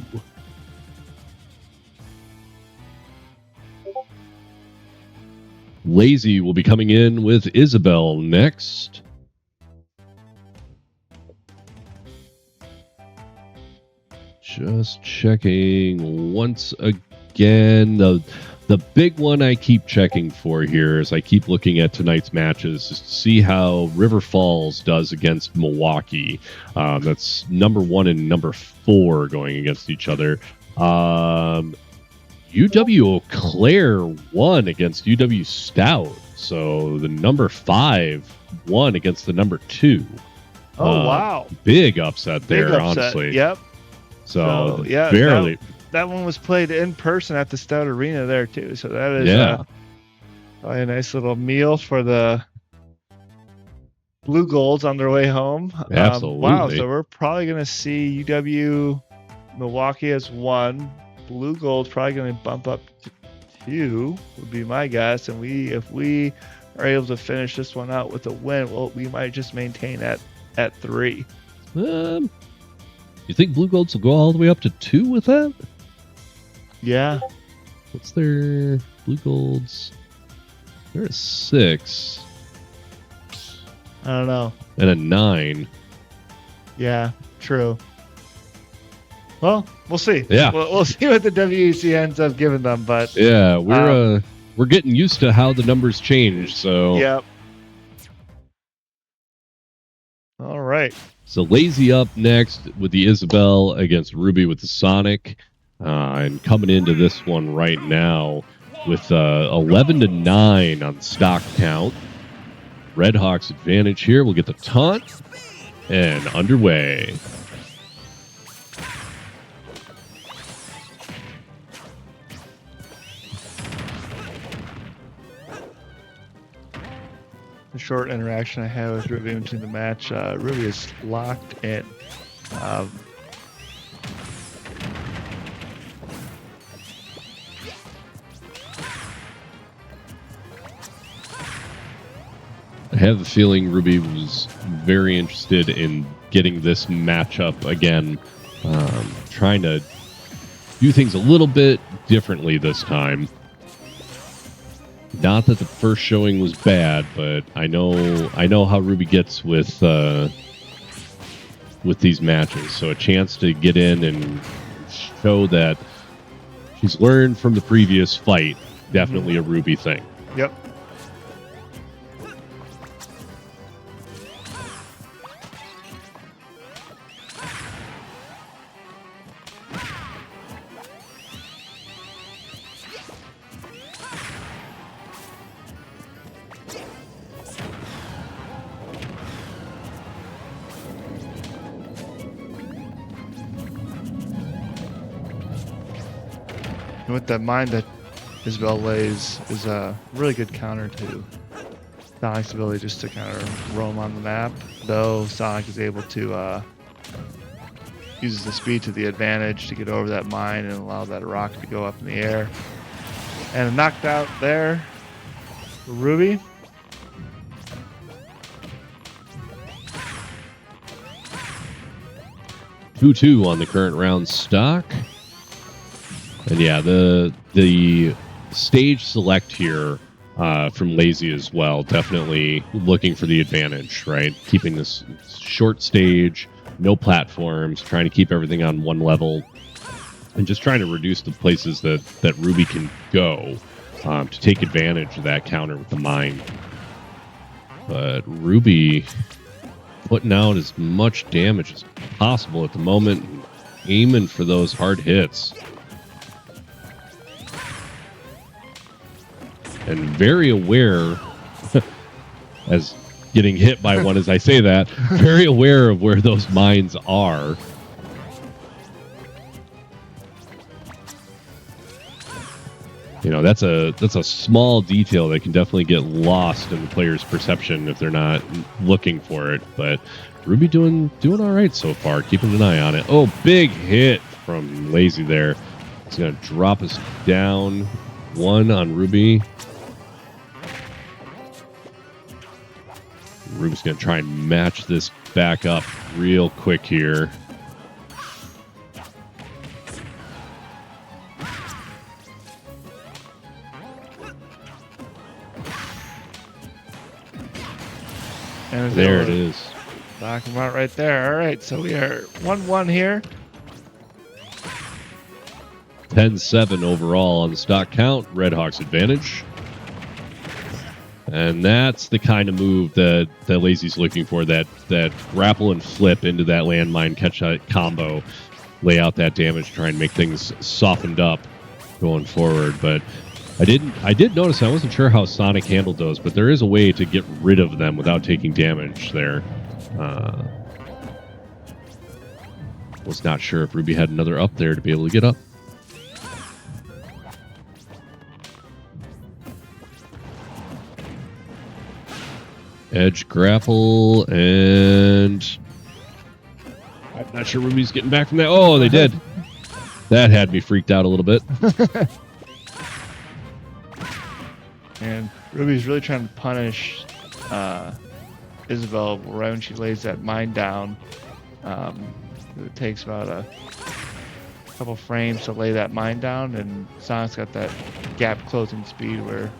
Lazy will be coming in with Isabel next. Just checking once again. The big one I keep checking for here as I keep looking at tonight's matches is to see how River Falls does against Milwaukee. That's number 1 and number 4 going against each other. UW Eau Claire won against UW Stout. So the number 5 won against the number 2. Oh, wow. Big upset there, big upset. honestly. Yep. So yeah, barely. That one was played in person at the Stout Arena there, too. So that is probably a nice little meal for the Blue Golds on their way home. Absolutely. Wow, so we're probably going to see UW Milwaukee as 1. Blue Gold's probably going to bump up to 2, would be my guess. And if we are able to finish this one out with a win, well, we might just maintain at 3. You think Blue Golds will go all the way up to 2 with that? Yeah. What's their Blue Golds? They're a 6. I don't know. And a 9. Yeah, true. Well, we'll see. Yeah. We'll see what the WEC ends up giving them, but yeah, we're getting used to how the numbers change, so yep. All right. So Lazy up next with the Isabel against Ruby with the Sonic. And coming into this one right now with 11-9 on stock count. Red Hawks advantage here. We'll get the taunt and underway. The short interaction I had with Ruby between the match, Ruby is locked in. I have a feeling Ruby was very interested in getting this matchup again, trying to do things a little bit differently this time. Not that the first showing was bad, but I know how Ruby gets with these matches. So a chance to get in and show that she's learned from the previous fight, definitely a Ruby thing. Yep. And with that mine that Isabel lays is a really good counter to Sonic's ability just to kind of roam on the map, though Sonic is able to uses the speed to the advantage to get over that mine and allow that rocket to go up in the air. And knocked out there for Ruby. Two on the current round stock. And yeah, the stage select here from Lazy as well, definitely looking for the advantage, right? Keeping this short stage, no platforms, trying to keep everything on one level, and just trying to reduce the places that Ruby can go to take advantage of that counter with the mine. But Ruby putting out as much damage as possible at the moment, aiming for those hard hits. And very aware, as getting hit by one as I say that, very aware of where those mines are. You know, that's a small detail that can definitely get lost in the player's perception if they're not looking for it. But Ruby doing all right so far, keeping an eye on it. Oh, big hit from Lazy there. He's going to drop us down. One on Ruby. Ruby's going to try and match this back up real quick here. And there it is. Knock him out right there. All right, so we are 1-1 here. 10-7 overall on the stock count. Redhawks advantage. And that's the kind of move that Lazy's looking for, that grapple and flip into that landmine, catch that combo, lay out that damage, try and make things softened up going forward. But I did notice, I wasn't sure how Sonic handled those, but there is a way to get rid of them without taking damage there. Was not sure if Ruby had another up there to be able to get up. Edge grapple, and I'm not sure Ruby's getting back from that. Oh, they did. That had me freaked out a little bit. And Ruby's really trying to punish Isabel right when she lays that mine down. It takes about a couple frames to lay that mine down, and Sonic's got that gap closing speed where you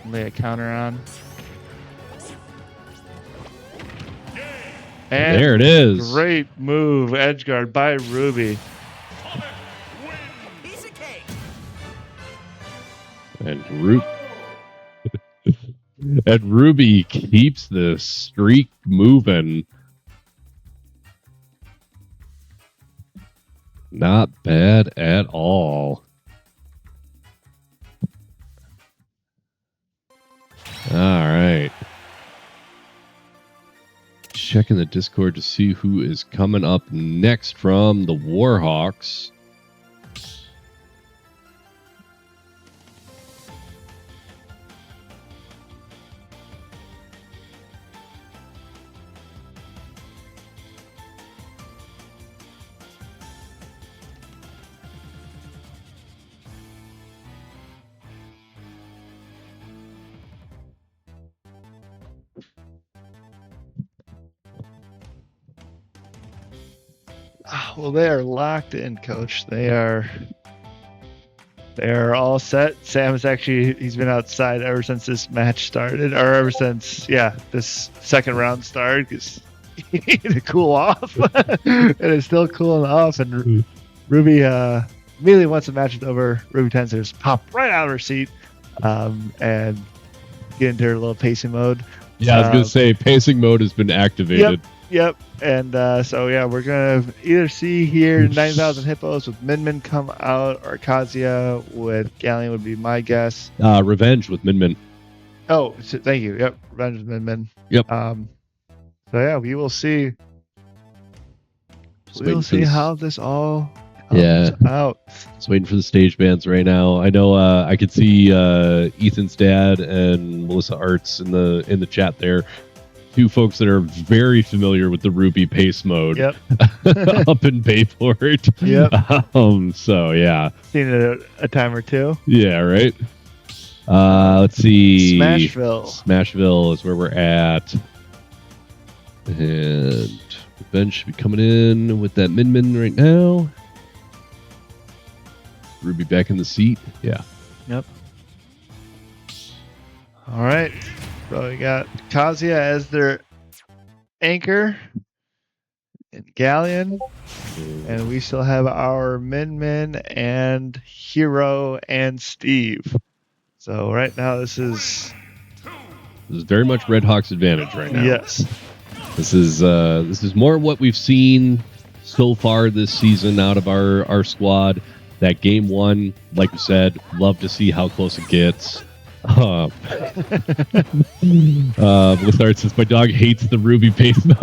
can lay a counter on. And there it is. Great move, edge guard by Ruby. And Ruby keeps the streak moving. Not bad at all. All right. Checking the Discord to see who is coming up next from the Warhawks. Well, they are locked in, Coach. They are all set. Sam is he's been outside ever since this match started, or ever since this second round started, because he needed to cool off, and it's still cooling off. And Ruby immediately once the match is over, Ruby tends to just pop right out of her seat and get into her little pacing mode. Yeah, I was gonna say pacing mode has been activated. Yep. And we're gonna either see here 9,000 hippos with Min come out, or Kazia with Galleon would be my guess. Revenge with Min. Oh, thank you. Yep, Revenge with Min. Yep. We will see. We'll see how this all Yeah. Out. Just waiting for the stage bands right now. I know I could see Ethan's dad and Melissa Arts in the chat there. Two folks that are very familiar with the Ruby pace mode. Yep. Up in Bayport. Yep. So yeah. Seen it a time or two. Yeah, right. Let's see. Smashville is where we're at. And Ben should be coming in with that Min right now. Ruby back in the seat. Yeah. Yep. All right. So we got Kazuya as their anchor and Galleon. And we still have our Min and Hero and Steve. So right now this is very much Red Hawks' advantage right now. Yes. This is more what we've seen so far this season out of our squad. That game one, like we said, love to see how close it gets. With Art says, my dog hates the Ruby pace mode.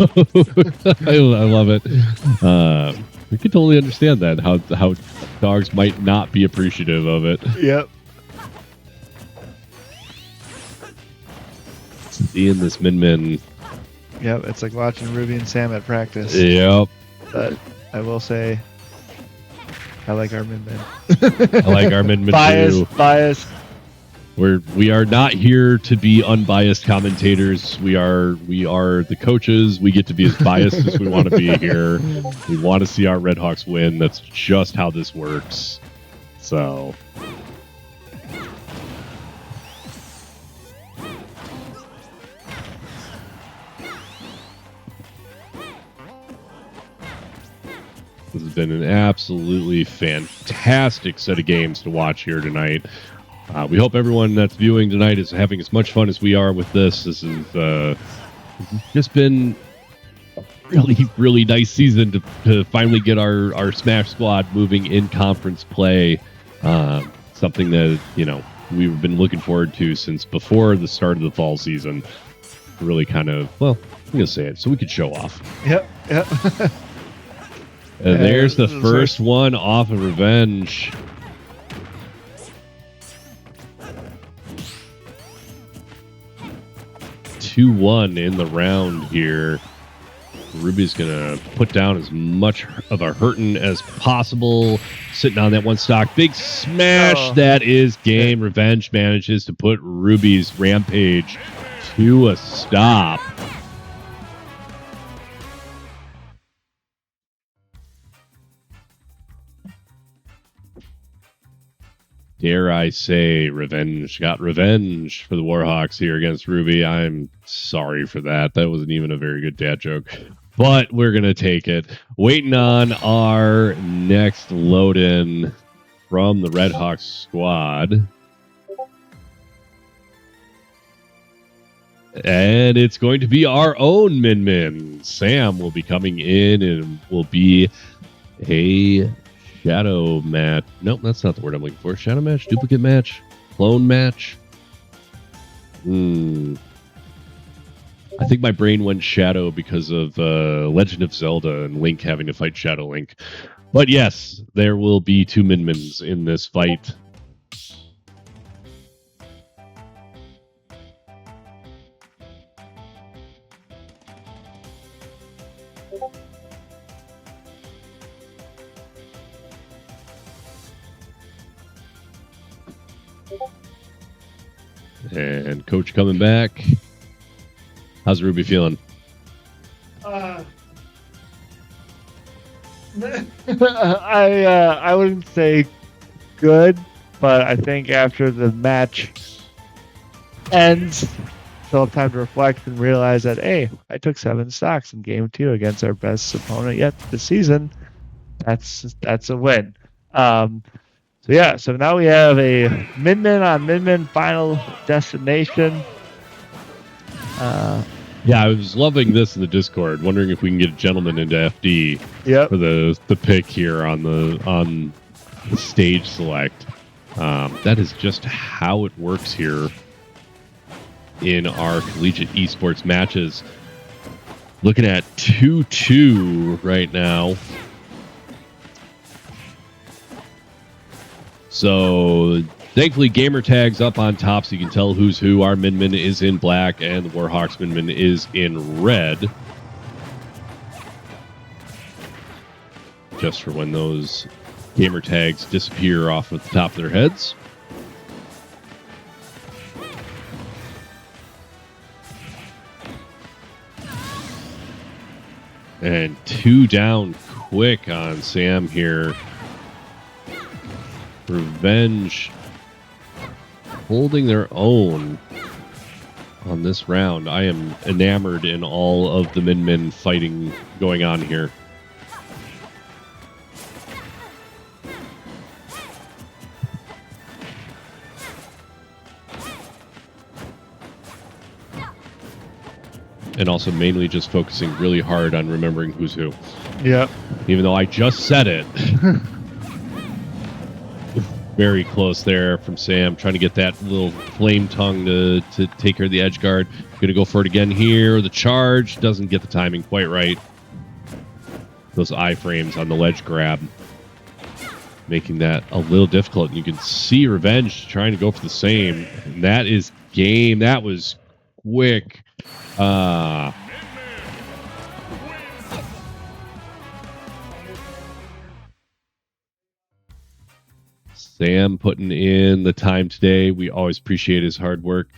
I love it. We can totally understand that, how dogs might not be appreciative of it. Yep. Seeing this Min. Yep, it's like watching Ruby and Sam at practice. Yep. But I will say, I like our Min. I like our Min too. Biased. We are not here to be unbiased commentators. We are the coaches. We get to be as biased as we want to be here. We want to see our Red Hawks win. That's just how this works. So. This has been an absolutely fantastic set of games to watch here tonight. We hope everyone that's viewing tonight is having as much fun as we are with this. This has just been a really, really nice season to finally get our Smash squad moving in conference play. Something that, we've been looking forward to since before the start of the fall season. Really kind of, I'm going to say it so we could show off. Yep. And there's the first one off of Revenge. (2-1) in the round here. Ruby's gonna put down as much of a hurtin' as possible. Sitting on that one stock. Big smash. That is game. Revenge manages to put Ruby's Rampage to a stop. Dare I say, Revenge got revenge for the Warhawks here against Ruby. I'm sorry for that. That wasn't even a very good dad joke. But we're going to take it. Waiting on our next load-in from the Red Hawks squad. And it's going to be our own Min. Sam will be coming in and will be a shadow match. Nope, that's not the word I'm looking for. Shadow match, duplicate match, clone match. I think my brain went shadow because of Legend of Zelda and Link having to fight Shadow Link. But yes, there will be two Min-Mins in this fight. And Coach coming back. How's Ruby feeling? I wouldn't say good, but I think after the match ends, they'll have time to reflect and realize that, hey, I took 7 stocks in game 2 against our best opponent yet this season. That's a win. So now we have a Min on Min final destination. Yeah, I was loving this in the Discord, wondering if we can get a gentleman into FD for the pick here on the stage select. That is just how it works here in our collegiate esports matches. Looking at 2-2 right now. So thankfully, gamer tags up on top so you can tell who's who. Our Minmin is in black and the Warhawks Minmin is in red. Just for when those gamer tags disappear off of the top of their heads. And 2 down quick on Sam here. Revenge holding their own on this round. I am enamored in all of the Min fighting going on here. And also mainly just focusing really hard on remembering who's who. Yep. Even though I just said it. Very close there from Sam, trying to get that little flame tongue to take care of the edge guard. Gonna go for it again here. The charge doesn't get the timing quite right. Those iframes on the ledge grab, making that a little difficult. And you can see Revenge trying to go for the same. And that is game. That was quick. Sam putting in the time today. We always appreciate his hard work.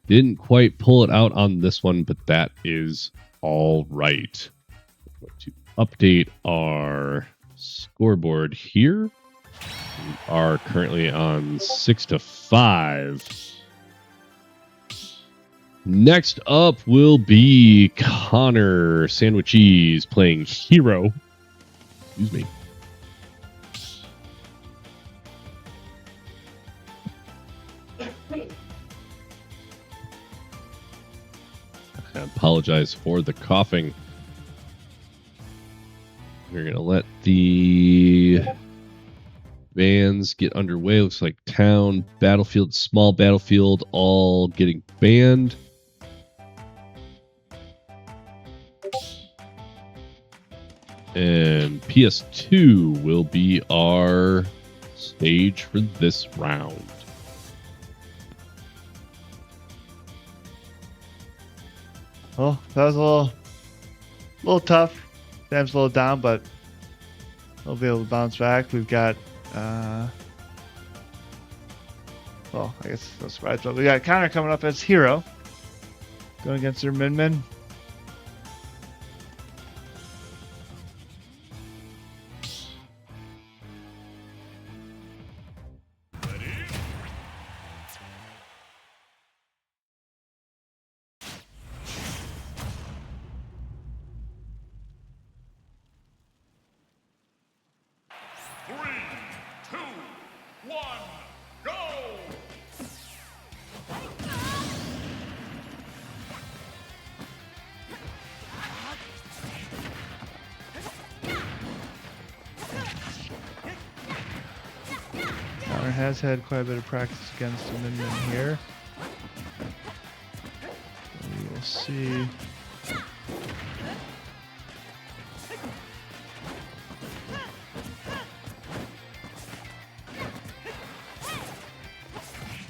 Didn't quite pull it out on this one, but that is all right. I'm going to update our scoreboard here. We are currently on 6-5. Next up will be Connor Sandwichies playing Hero. Excuse me. I apologize for the coughing. We're going to let the bans get underway. Looks like Town, Battlefield, Small Battlefield, all getting banned. And PS2 will be our stage for this round. Well, that was a little tough. Sam's a little down, but we'll be able to bounce back. We've got, well, I guess no surprise, but we got Connor coming up as Hero, going against their Min. Has had quite a bit of practice against the Min here. So we will see.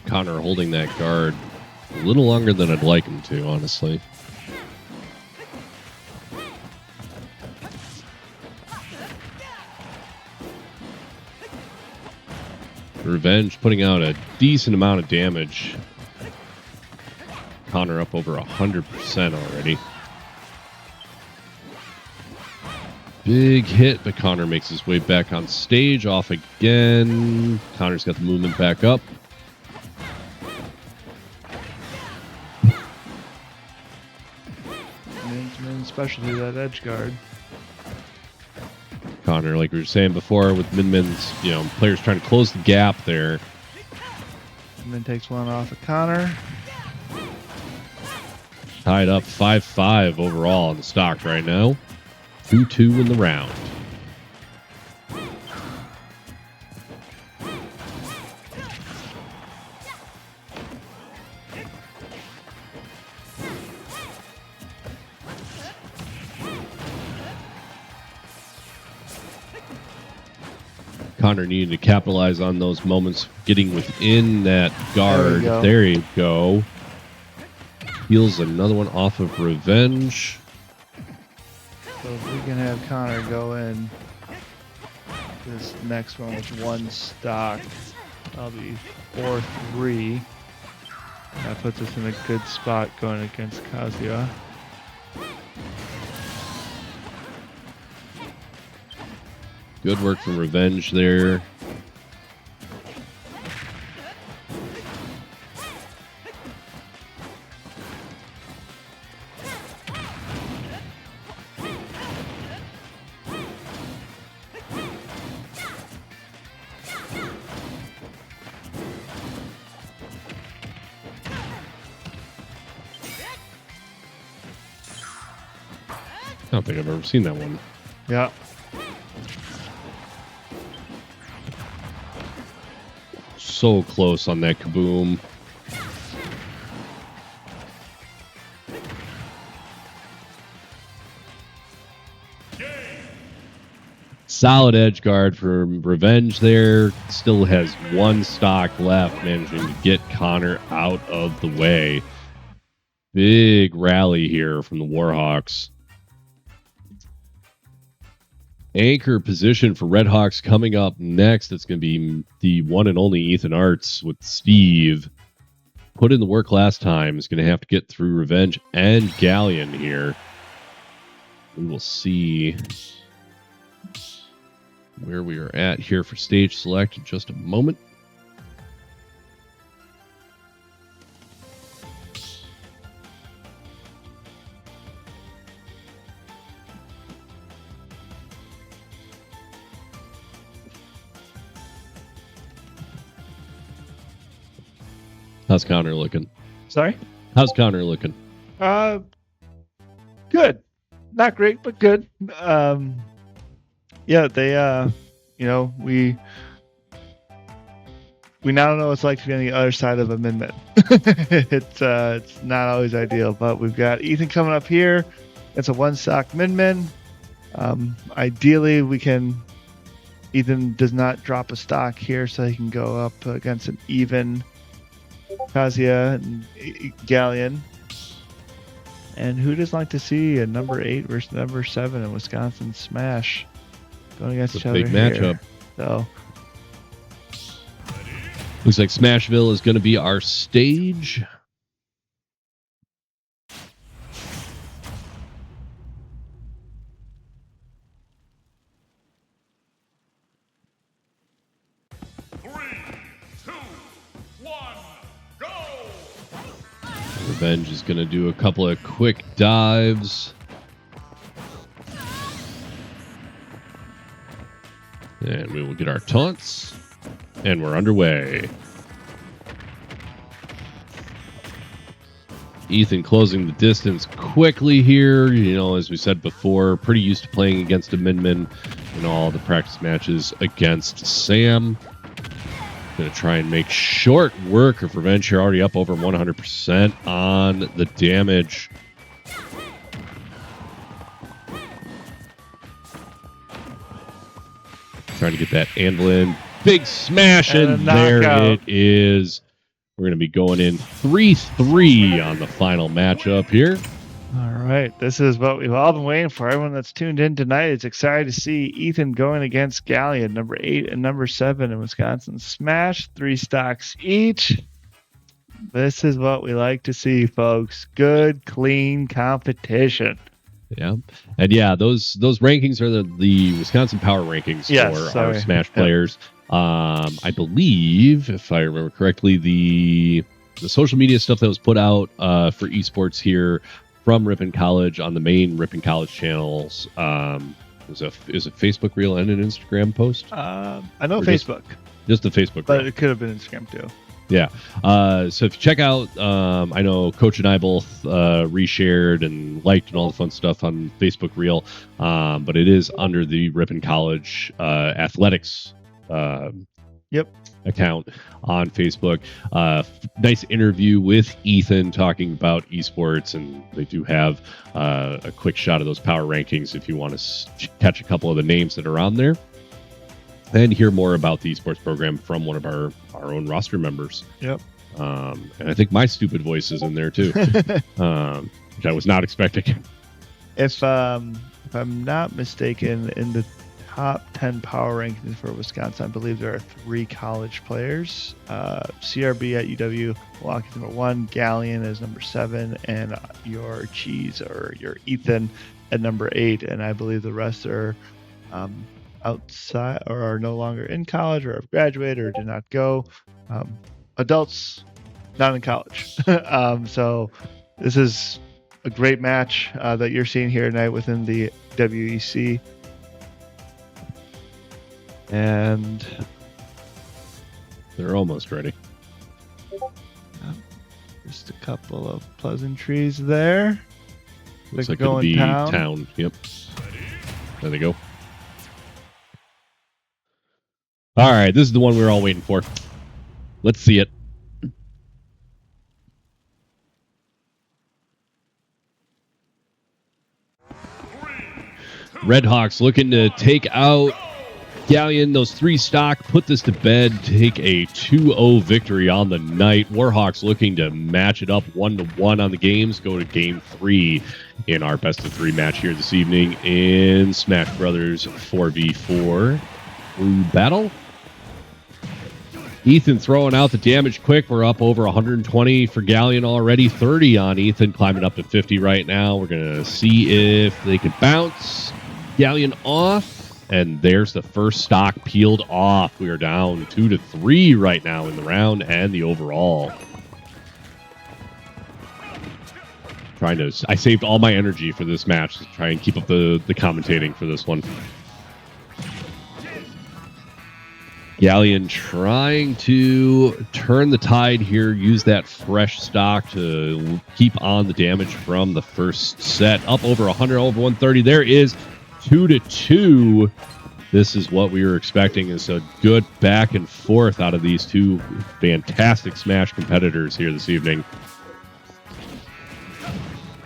Connor holding that guard a little longer than I'd like him to, honestly. Revenge putting out a decent amount of damage. Connor up over 100% already. Big hit, but Connor makes his way back on stage. Off again. Connor's got the movement back up. Main specialty, that edge guard. Connor, like we were saying before, with Min's, players trying to close the gap there. Min takes one off of Connor. Tied up 5-5 overall in the stock right now. 2-2 in the round. Connor needing to capitalize on those moments, getting within that guard. There we go. There you go. Heals another one off of Revenge. So if we can have Connor go in this next one with one stock, that'll be 4-3. That puts us in a good spot going against Kazuya. Good work from Revenge there. I don't think I've ever seen that one. Yeah. So close on that kaboom. Solid edge guard for Revenge there. Still has one stock left, managing to get Connor out of the way. Big rally here from the Warhawks. Anchor position for Redhawks coming up next. It's going to be the one and only Ethan Arts with Steve. Put in the work last time. Is going to have to get through Revenge and Galleon here. We will see where we are at here for stage select in just a moment. How's Connor looking? Sorry? How's Connor looking? Good. Not great, but good. Yeah, they we now know what it's like to be on the other side of a min-min. It's not always ideal, but we've got Ethan coming up here. It's a one-stock min-min. Ideally, Ethan does not drop a stock here, so he can go up against an even Kazuya and Galleon. And who doesn't like to see a number 8 versus number 7 in Wisconsin Smash going against each other? Big matchup. So looks like Smashville is going to be our stage. Revenge is going to do a couple of quick dives. And we will get our taunts. And we're underway. Ethan closing the distance quickly here. You know, as we said before, pretty used to playing against a min-min in all the practice matches against Sam. Going to try and make short work of Revenge here, already up over 100% on the damage. Trying to get that anvil in. Big smash, and there it is. We're going to be going in 3-3 on the final matchup here. all right, this is what we've all been waiting for. Everyone that's tuned in tonight is excited to see Ethan going against Galleon, number 8 and number 7 in Wisconsin Smash, 3 stocks each. This is what we like to see, folks. Good, clean competition. Yeah, and yeah, those rankings are the Wisconsin Power rankings for our Smash players. I believe, if I remember correctly, the social media stuff that was put out for esports here from Ripon College on the main Ripon College channels is a Facebook reel and an Instagram post. I know Facebook, just the Facebook, but reel. it could have been Instagram too. Yeah. So if you check out, I know Coach and I both reshared and liked and all the fun stuff on Facebook Reel, but it is under the Ripon College athletics account on Facebook. Nice interview with Ethan talking about esports, and they do have a quick shot of those power rankings if you want to catch a couple of the names that are on there. and hear more about the esports program from one of our own roster members. Yep. And I think my stupid voice is in there too, which I was not expecting. If I'm not mistaken, in the top 10 power rankings for Wisconsin, I believe there are 3 college players. CRB at UW Milwaukee is number 1, Galleon is number 7, and your Cheese or your Ethan at number 8. And I believe the rest are outside or are no longer in college or have graduated or did not go. Adults not in college. So this is a great match that you're seeing here tonight within the WEC. And they're almost ready. Just a couple of pleasantries there. Looks They're like it'll be town. town. Yep. There they go. All right, this is the one we were all waiting for. Let's see it. Redhawks looking to take out Galleon, those 3 stock, put this to bed, take a 2-0 victory on the night. Warhawks looking to match it up 1-1 on the games, go to game 3 in our best of 3 match here this evening in Smash Brothers 4v4 Blue Battle. Ethan throwing out the damage quick. We're up over 120 for Galleon already. 30 on Ethan, climbing up to 50 right now. We're going to see if they can bounce Galleon off. And there's the first stock peeled off. We are down 2-3 right now in the round and the overall. I saved all my energy for this match to try and keep up the commentating for this one. Galleon trying to turn the tide here, use that fresh stock to keep on the damage from the first set. Up over 100, over 130. There is 2-2. This is what we were expecting, is a good back and forth out of these 2 fantastic Smash competitors here this evening.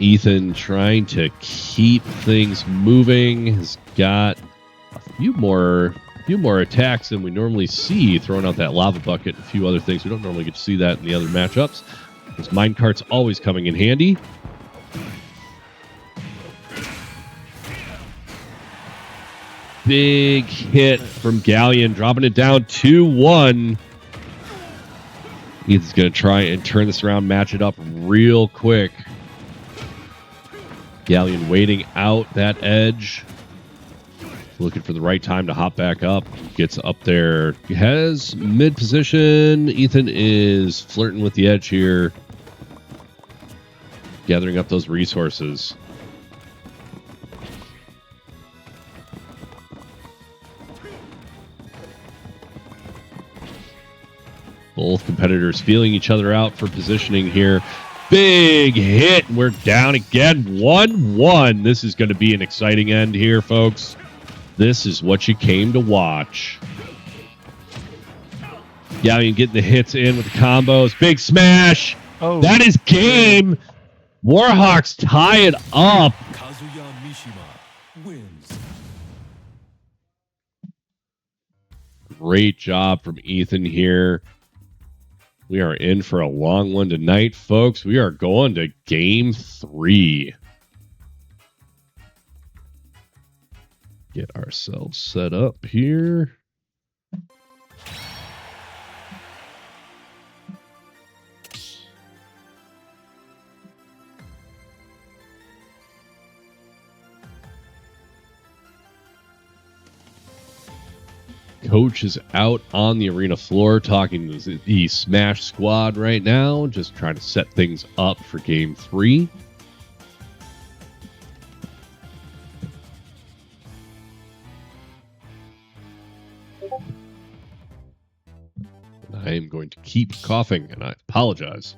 Ethan trying to keep things moving, has got a few more attacks than we normally see, throwing out that lava bucket and a few other things. We don't normally get to see that in the other matchups. Those minecarts always coming in handy. Big hit from Galleon, dropping it down 2-1. Ethan's going to try and turn this around, match it up real quick. Galleon waiting out that edge. Looking for the right time to hop back up. Gets up there. He has mid position. Ethan is flirting with the edge here. Gathering up those resources. Both competitors feeling each other out for positioning here. Big hit. We're down again. 1-1. This is going to be an exciting end here, folks. This is what you came to watch. Galleon getting the hits in with the combos. Big smash. Oh, that is game. Warhawks tie it up. Kazuya Mishima wins. Great job from Ethan here. We are in for a long one tonight, folks. We are going to game 3. Get ourselves set up here. Coach is out on the arena floor talking to the Smash squad right now, just trying to set things up for game 3. I am going to keep coughing, and I apologize.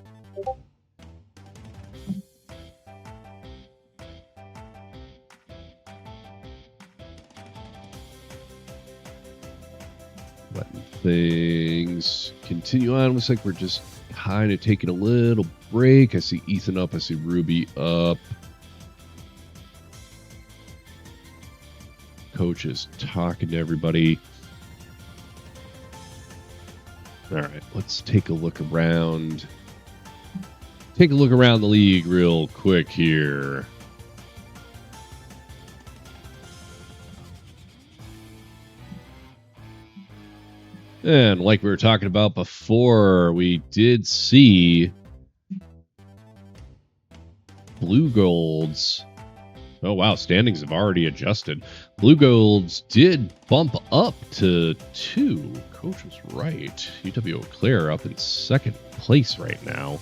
Letting things continue on. Looks like we're just kind of taking a little break. I see Ethan up. I see Ruby up. Coach is talking to everybody. All right, let's take a look around. Take a look around the league real quick here. And like we were talking about before, we did see Blue Golds. Oh, wow. Standings have already adjusted. Blue Golds did bump up to 2. Coach was right. UW Eau Claire up in second place right now.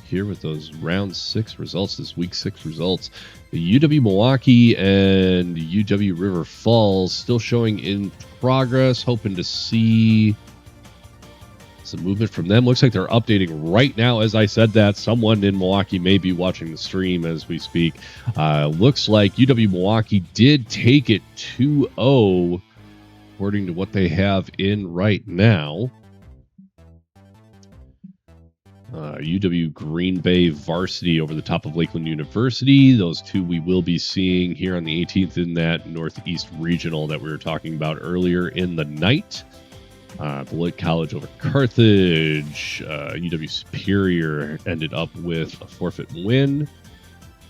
Here with those round 6 results, this week 6 results. The UW Milwaukee and UW River Falls still showing in progress. Hoping to see some movement from them. Looks like they're updating right now. As I said that, someone in Milwaukee may be watching the stream as we speak. Looks like UW Milwaukee did take it 2-0, according to what they have in right now. UW Green Bay varsity over the top of Lakeland University. Those two we will be seeing here on the 18th in that Northeast Regional that we were talking about earlier in the night. Beloit College over Carthage. UW Superior ended up with a forfeit win.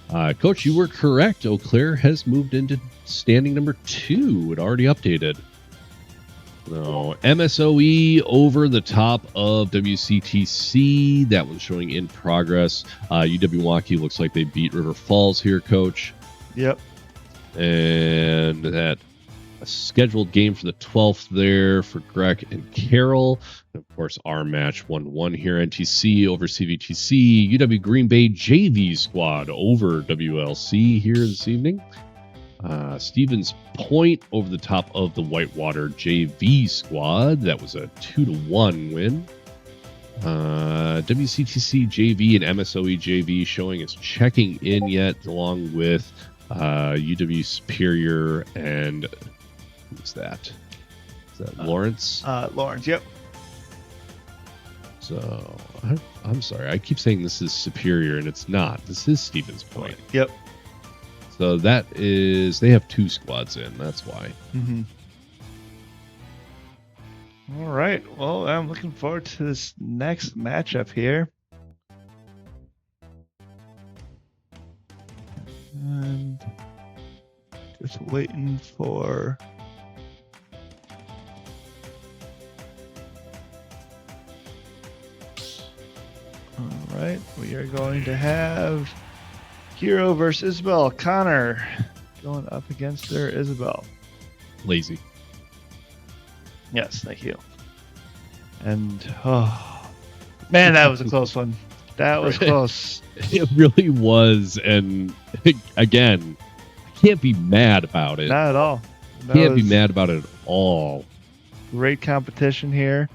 Coach, you were correct. Eau Claire has moved into standing number 2. It already updated. So MSOE over the top of WCTC. That one's showing in progress. UW Milwaukee looks like they beat River Falls here, Coach. Yep. And that a scheduled game for the 12th there for Greg and Carroll. And of course, our match 1-1 here. NTC over CVTC. UW Green Bay JV squad over WLC here this evening. Stevens Point over the top of the Whitewater JV squad. That was a 2-1 win. WCTC JV and MSOE JV showing as checking in yet, along with UW Superior and who's that? Is that Lawrence? Lawrence, yep. So I'm sorry, I keep saying this is Superior and it's not. This is Stevens Point. Yep. So that is, they have 2 squads in. That's why. Mm-hmm. All right. Well, I'm looking forward to this next matchup here. And just waiting for... All right. We are going to have Hero versus Isabel. Connor going up against their Isabel. Lazy. Yes, thank you. And, oh, man, that was a close one. That was close. It really was. And again, I can't be mad about it. Not at all. Can't be mad about it at all. Great competition here.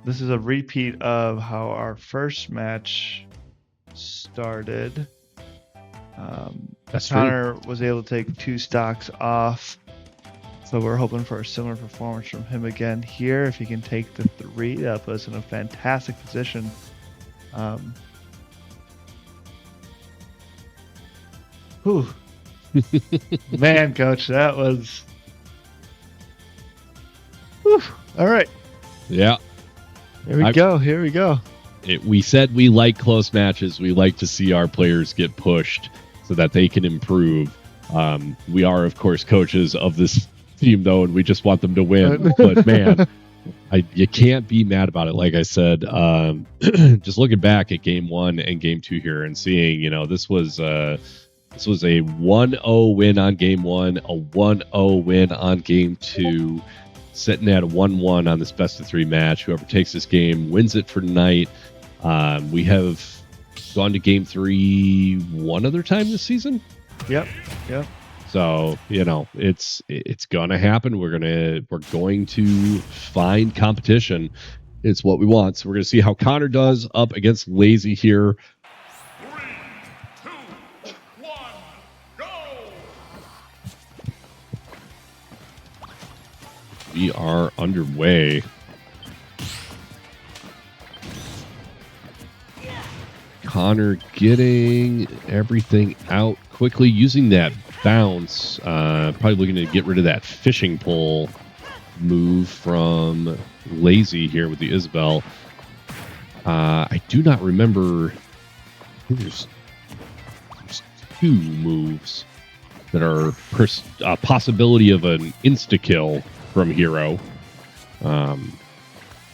This is a repeat of how our first match started. That's Connor was able to take 2 stocks off. So we're hoping for a similar performance from him again here. If he can take the 3, that'll put us in a fantastic position. Whew. Man, Coach, that was... Whew. All right. Yeah. Here we go. Here we go. We said we like close matches. We like to see our players get pushed so that they can improve. We are, of course, coaches of this team, though, and we just want them to win. But, man, you can't be mad about it. Like I said, just looking back at game 1 and game 2 here and seeing, this was a 1-0 win on game 1, a 1-0 win on game 2. Sitting at a 1-1 on this best-of-3 match. Whoever takes this game wins it for tonight. We have gone to game 3 one other time this season. Yep. So it's gonna happen. We're going to find competition. It's what we want. So we're gonna see how Connor does up against Lazy here. 3, 2, 1, go! We are underway. Connor getting everything out quickly, using that bounce. Probably looking to get rid of that fishing pole move from Lazy here with the Isabel. I do not remember. I think there's 2 moves that are a possibility of an insta-kill from Hero. Can't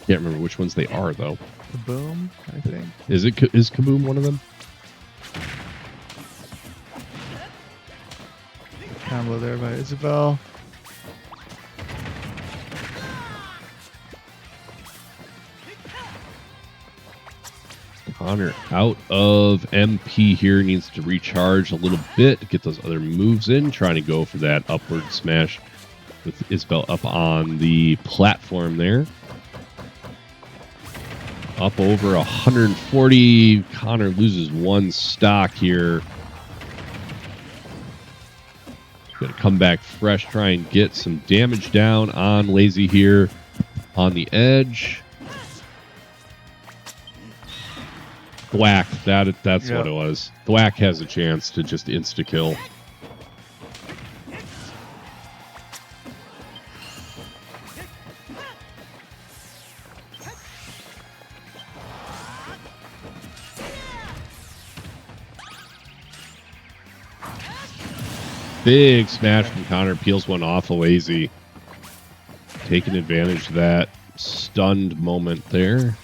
remember which ones they are, though. Kaboom, I think. Is Kaboom one of them? Combo there by Isabel. Connor out of MP here, needs to recharge a little bit to get those other moves in, trying to go for that upward smash with Isabel up on the platform there. Up over 140. Connor loses 1 stock here. Gonna come back fresh, try and get some damage down on Lazy here on the edge. Thwack, that's what it was. Thwack has a chance to just insta-kill. Big smash from Connor, peels one off of Lazy. Taking advantage of that stunned moment there.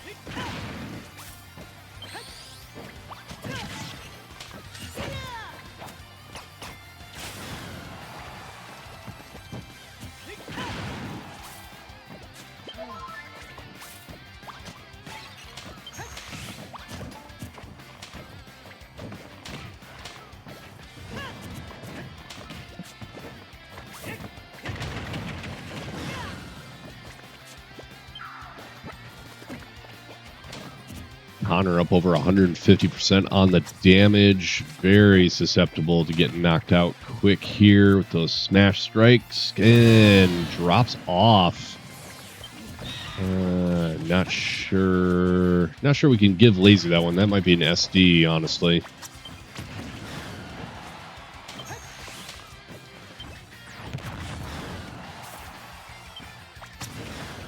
Connor up over 150% on the damage. Very susceptible to getting knocked out quick here with those smash strikes. And drops off. Not sure we can give Lazy that one. That might be an SD, honestly.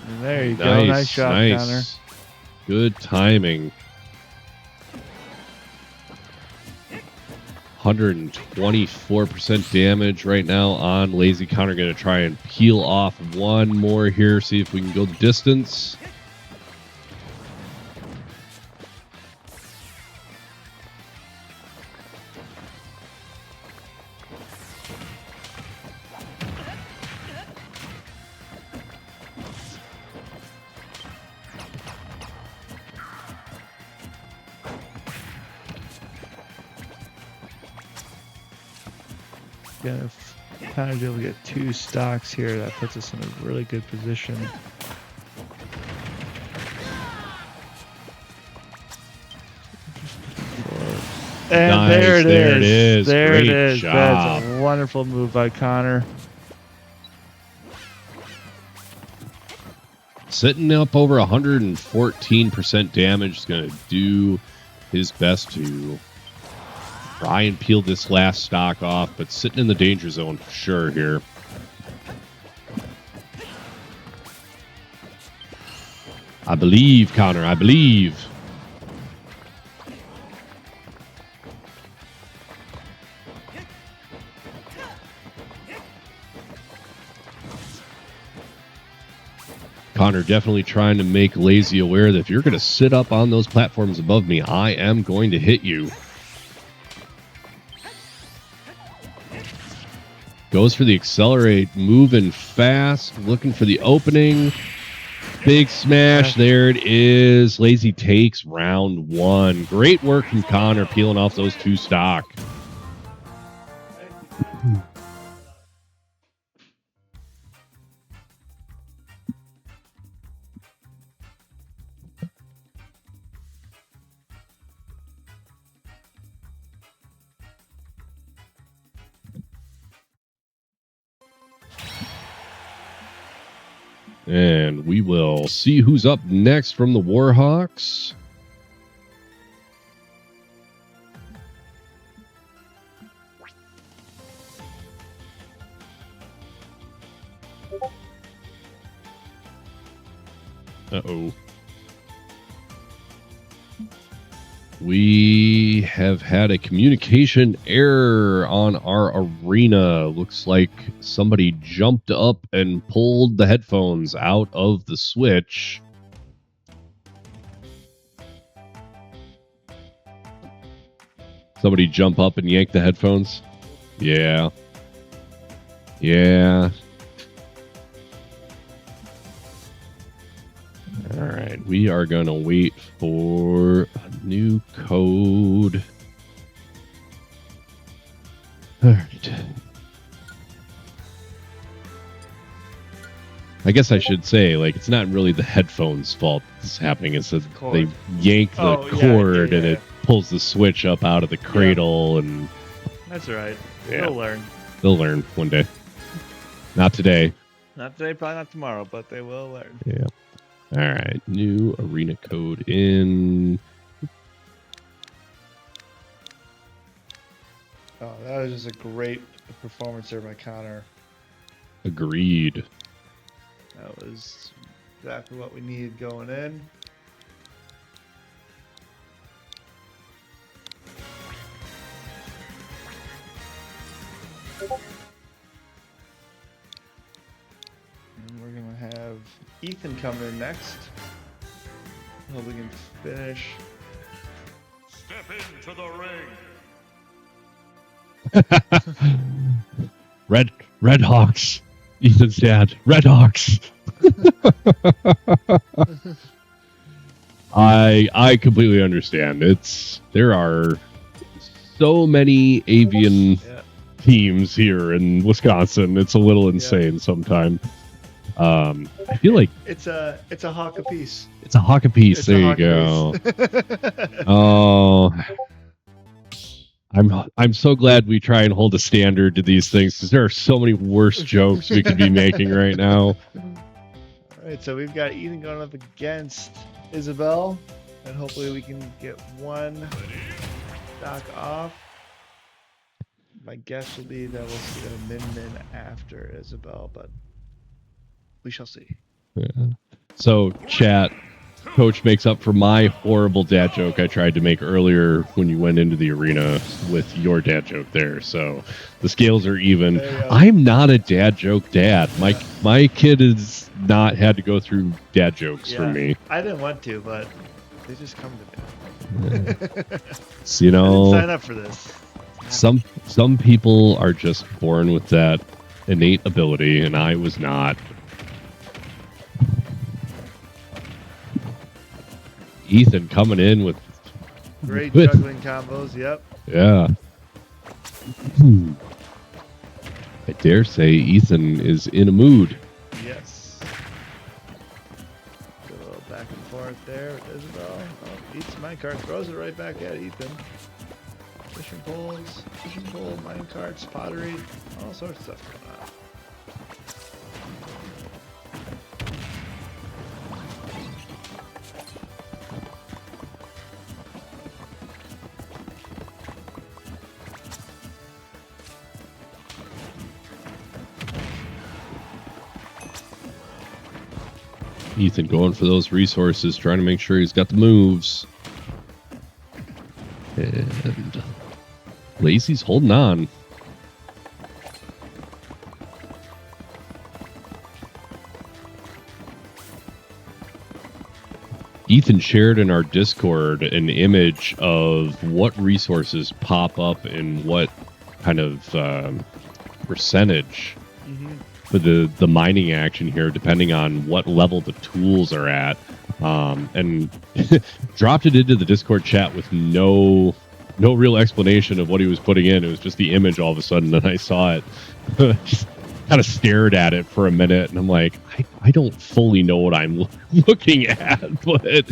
And there you go. Nice shot, Connor. Good timing. 124% damage right now on Lazy. Connor going to try and peel off one more here, see if we can go the distance. If kind of be able to get 2 stocks here, that puts us in a really good position. And nice. there it is. There Great it is. Job. That's a wonderful move by Connor. Sitting up over 114% damage. Is going to do his best to try and peel this last stock off, but sitting in the danger zone for sure here. I believe, Connor. I believe. Connor definitely trying to make Lazy aware that if you're going to sit up on those platforms above me, I am going to hit you. Goes for the accelerate, moving fast, looking for the opening. Big smash. There it is. Lazy takes round 1. Great work from Connor peeling off those 2 stock. And we will see who's up next from the Warhawks. Uh-oh. We have had a communication error on our arena. Looks like somebody jumped up and pulled the headphones out of the switch. Somebody jump up and yank the headphones? Yeah. Yeah. All right, we are going to wait for a new code. All right. I guess I should say, like, it's not really the headphones' fault that's happening. It's that they yank the cord and it pulls the switch up out of the cradle. And that's right. Yeah. They'll learn. They'll learn one day. Not today. Not today, probably not tomorrow, but they will learn. Yeah. All right, new arena code in. Oh, that was just a great performance there by Connor. Agreed. That was exactly what we needed going in. And we're going to have Ethan coming in next. Hope we can finish. Step into the ring. Red Hawks. Ethan's dad. Red Hawks. I completely understand. There are so many avian teams here in Wisconsin. It's a little insane sometimes. I feel like it's a hawk apiece. It's a hawk apiece. There you go. Oh, I'm so glad we try and hold a standard to these things because there are so many worse jokes we could be making right now. All right, so we've got Ethan going up against Isabel, and hopefully we can get one stock off. My guess will be that we'll see a min after Isabel, but we shall see. Yeah. So, chat, Coach makes up for my horrible dad joke I tried to make earlier when you went into the arena with your dad joke there. So, the scales are even. I'm not a dad joke dad. My kid has not had to go through dad jokes from me. I didn't want to, but they just come to me. So, you know, I didn't sign up for this. Some people are just born with that innate ability, and I was not. Ethan coming in with great juggling combos. Yep. Yeah. I dare say Ethan is in a mood. Yes. Good little back and forth there with Isabel. Oh, eats mine cart, throws it right back at Ethan. Fishing pole, mine carts, pottery, all sorts of stuff going on. Ethan going for those resources, trying to make sure he's got the moves. And Lacey's holding on. Ethan shared in our Discord an image of what resources pop up and what kind of percentage for the mining action here, depending on what level the tools are at, and dropped it into the Discord chat with no real explanation of what he was putting in. It was just the image all of a sudden, and I saw it. Just kind of stared at it for a minute, and I'm like, I don't fully know what I'm looking at. But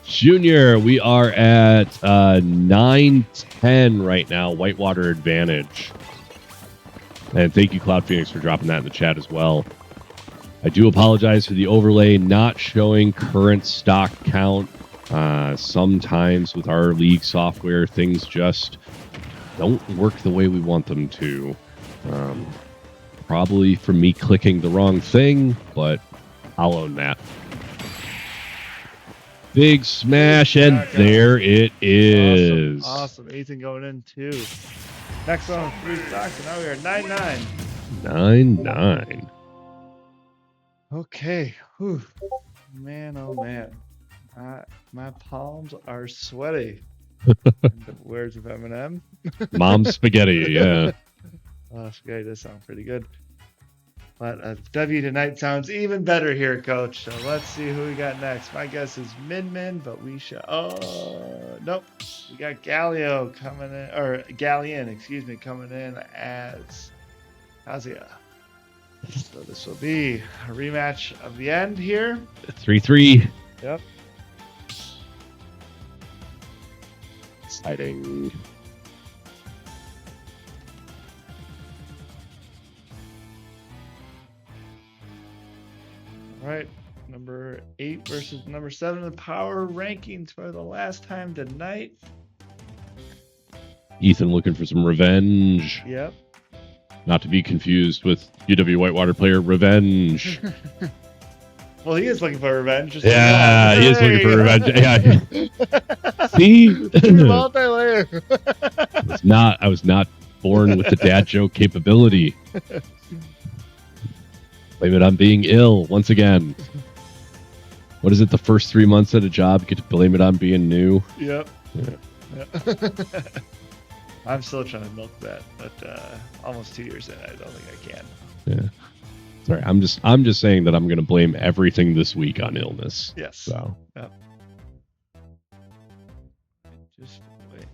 Junior, we are at 9-10 right now, Whitewater advantage. And thank you, Cloud Phoenix, for dropping that in the chat as well. I do apologize for the overlay not showing current stock count. Sometimes with our league software, things just don't work the way we want them to. Probably from me clicking the wrong thing, but I'll own that. Big smash, and there it is. Awesome. Ethan going in too. Next one, 3 stocks, and now we are 9-9. 9-9. Okay. Whew. Man, oh man. My palms are sweaty. In the words of Eminem. Mom spaghetti, yeah. Oh, spaghetti does sound pretty good. But a W tonight sounds even better here, Coach. So let's see who we got next. My guess is Min, but we should. Oh, nope. We got Galio coming in, or Galleon, excuse me, coming in as Kazuya. So this will be a rematch of the end here. 3-3. Yep. Exciting. All right. Number 8 versus number 7 in the power rankings for the last time tonight. Ethan looking for some revenge. Yep. Not to be confused with UW Whitewater player Revenge. Well, he is looking for revenge. Just Yeah, he is looking for revenge. Yeah. See? Multi-layer. I was not born with the dad joke capability. Blame it on being ill once again. What is it? The first 3 months at a job, you get to blame it on being new. Yep. Yeah. I'm still trying to milk that, but almost 2 years in, I don't think I can. Yeah. Sorry, I'm just saying that I'm going to blame everything this week on illness. Yes. So. Yep. Just wait.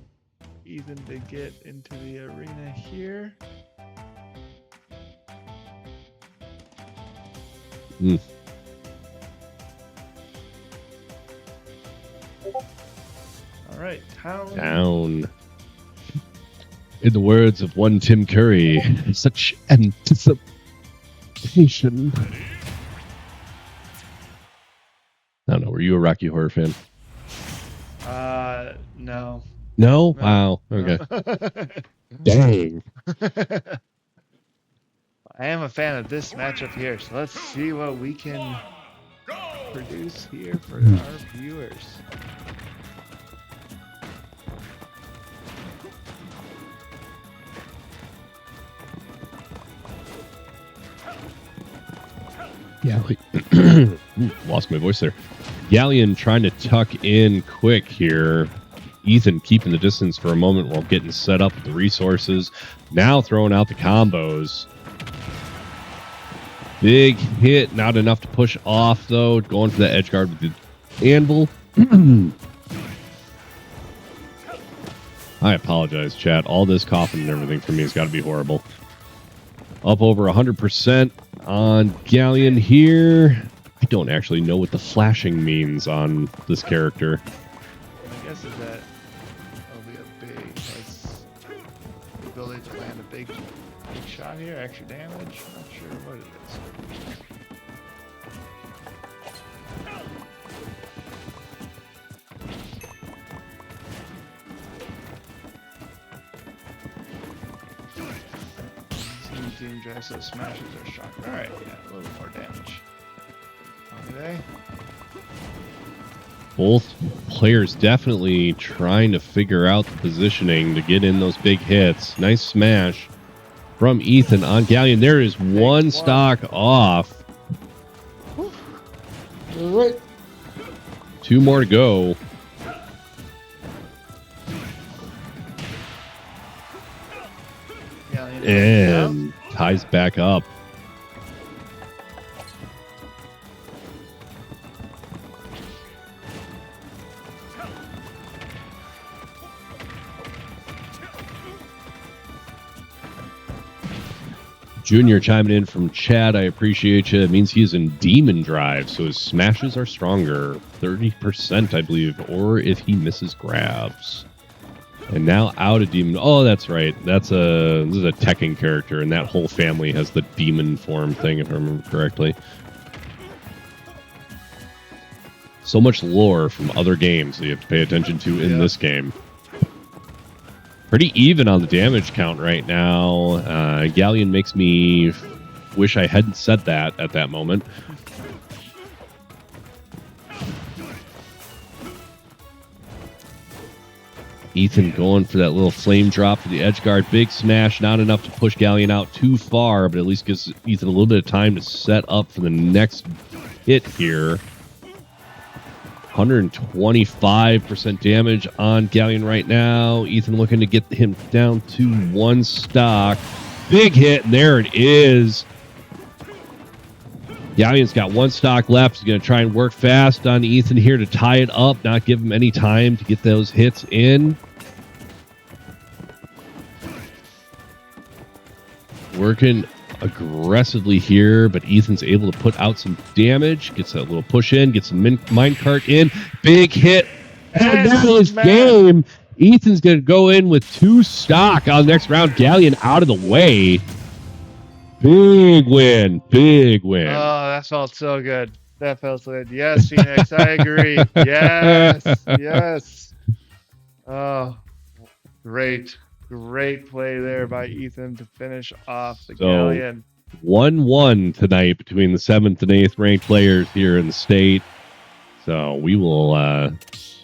Ethan to get into the arena here. Mm. All right, Down. In the words of one Tim Curry, such anticipation. I don't know. Were you a Rocky Horror fan? No. No? Wow. Okay. Dang. I am a fan of this matchup here, so let's see what we can produce here for our viewers. Yeah. Lost my voice there. Galleon trying to tuck in quick here. Ethan keeping the distance for a moment while getting set up with the resources. Now throwing out the combos. Big hit. Not enough to push off, though. Going for the edge guard with the anvil. I apologize, chat. All this coughing and everything for me has got to be horrible. Up over 100% on Galleon here. I don't actually know what the flashing means on this character. My guess is that it'll be a big, has the ability to land a big shot here, extra damage. Not sure what it is. Team drive, so smashes are shocking. Alright, yeah, a little bit more damage. Okay. Both players definitely trying to figure out the positioning to get in those big hits. Nice smash from Ethan on Galleon. There is one stock off. All right. 2 more to go. And ties back up. Junior chiming in from chat. I appreciate you. It means he's in Demon Drive, so his smashes are stronger. 30%, I believe, or if he misses grabs. And now out of Demon. Oh, that's right. This is a Tekken character, and that whole family has the demon form thing, if I remember correctly. So much lore from other games that you have to pay attention to in this game. Pretty even on the damage count right now. Galleon makes me wish I hadn't said that at that moment. Ethan going for that little flame drop for the edge guard. Big smash, not enough to push Galleon out too far, but at least gives Ethan a little bit of time to set up for the next hit here. 125% damage on Galleon right now. Ethan looking to get him down to 1 stock. Big hit, and there it is. Galleon's got 1 stock left. He's going to try and work fast on Ethan here to tie it up, not give him any time to get those hits in. Working aggressively here, but Ethan's able to put out some damage. Gets that little push in, gets some minecart in. Big hit. And that is game. Ethan's going to go in with 2 stock on the next round. Galleon out of the way. Big win. Big win. Oh, that felt so good. That felt so good. Yes, Phoenix, I agree. Yes, yes. Oh, great. Great play there by Ethan to finish off the Galleon. 1-1 tonight between the 7th and 8th ranked players here in the state. So we will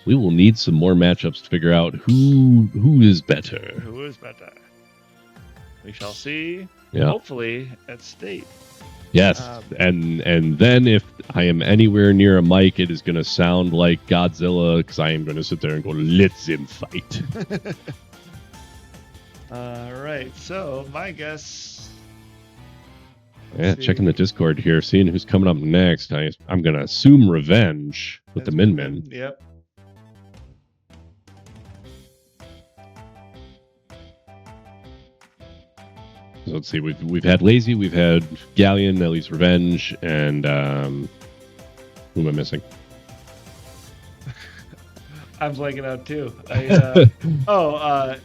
need some more matchups to figure out who is better. Who is better? We shall see. Yeah. Hopefully at state. Yes, and then if I am anywhere near a mic, it is going to sound like Godzilla because I am going to sit there and go, "Let's him fight." All right. So my guess. Yeah, checking the Discord here, seeing who's coming up next. I'm going to assume Revenge with the Min Min. Yep. So let's see. We've had Lazy, we've had Galleon, at least Revenge, and who am I missing? I'm blanking out too.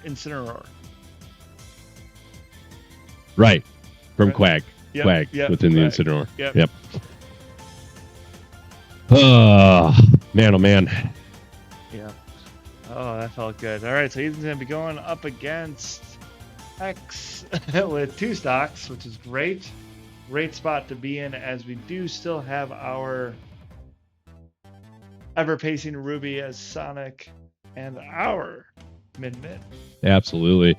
Incineroar. Right, from Right. Quag. Yep, Quag yep, within the Quag. Incineroar. Yep. Man, oh man. Yeah. Oh, that felt good. All right, so Ethan's gonna be going up against X with 2 stocks, which is great. Great spot to be in, as we do still have our ever-pacing Ruby as Sonic and our Min-Min. Absolutely.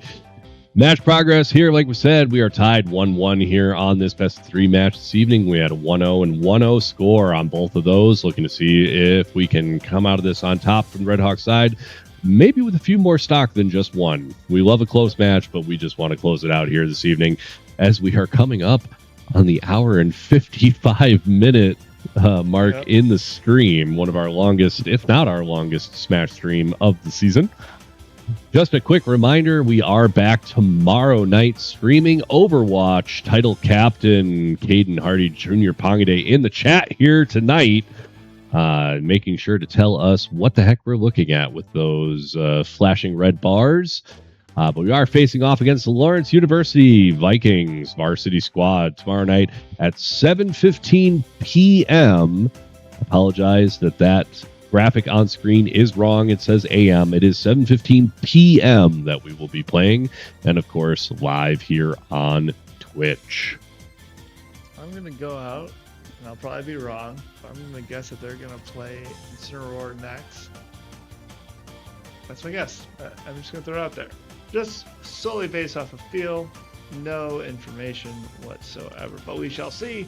Match progress here, like we said, we are tied 1-1 here on this best of 3 match this evening. We had a 1-0 and 1-0 score on both of those. Looking to see if we can come out of this on top from the Red Hawk side, maybe with a few more stock than just 1. We love a close match, but we just want to close it out here this evening as we are coming up on the hour and 55-minute mark in the stream. One of our longest, if not our longest, Smash stream of the season. Just a quick reminder, we are back tomorrow night streaming Overwatch. Title Captain Caden Hardy Jr. Pongaday in the chat here tonight, making sure to tell us what the heck we're looking at with those flashing red bars. But we are facing off against the Lawrence University Vikings varsity squad tomorrow night at 7:15 p.m. Apologize that graphic on screen is wrong. It says AM. It is 7:15 p.m. that we will be playing, and of course live here on Twitch. I'm gonna go out, and I'll probably be wrong, but I'm gonna guess that they're gonna play Incineroar next. That's my guess. I'm just gonna throw it out there, just solely based off of feel, no information whatsoever. But we shall see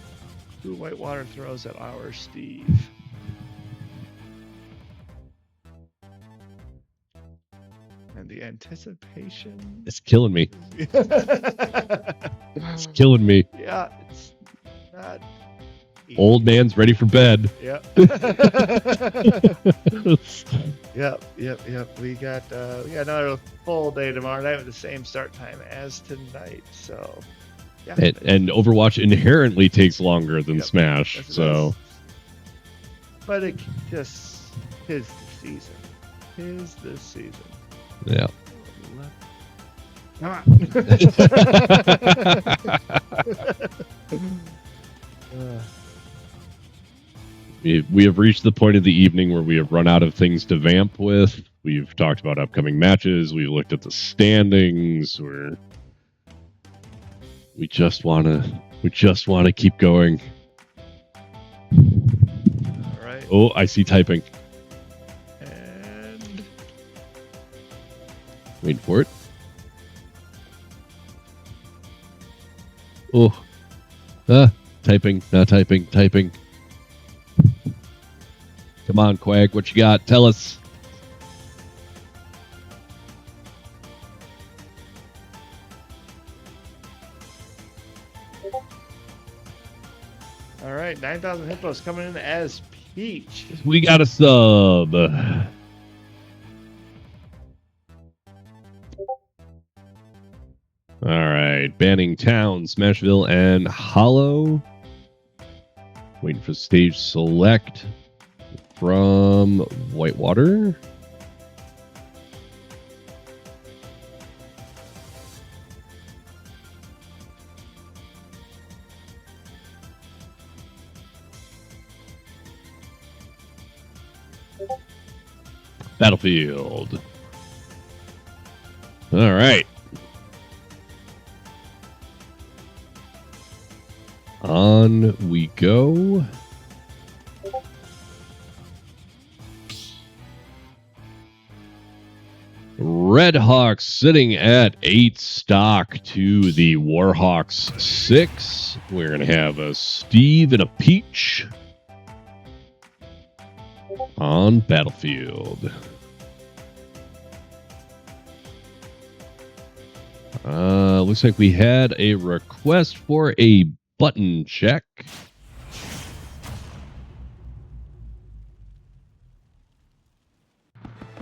who Whitewater throws at our Steve. And the anticipation. It's killing me. It's killing me. Yeah, it's not easy. Old man's ready for bed. Yep. Yep. We got another full day tomorrow night with the same start time as tonight. So, yeah. And Overwatch inherently takes longer than Smash. Yes, it So, does. But it just is the season. Is the season. yeah. Come on. We have reached the point of the evening where we have run out of things to vamp with. We've talked about upcoming matches. We've looked at the standings. We just want to keep going. All right. Oh, I see typing. And Waiting for it. Oh. Typing, not typing, typing. Come on, Quag, what you got? Tell us. All right, 9,000 hippos coming in as Peach. We got a sub. All right, banning Town, Smashville, and Hollow. Waiting for stage select from Whitewater. Battlefield. All right. On we go. Red Hawks sitting at 8 stock to the Warhawks 6. We're going to have a Steve and a Peach on Battlefield. Looks like we had a request for a button check.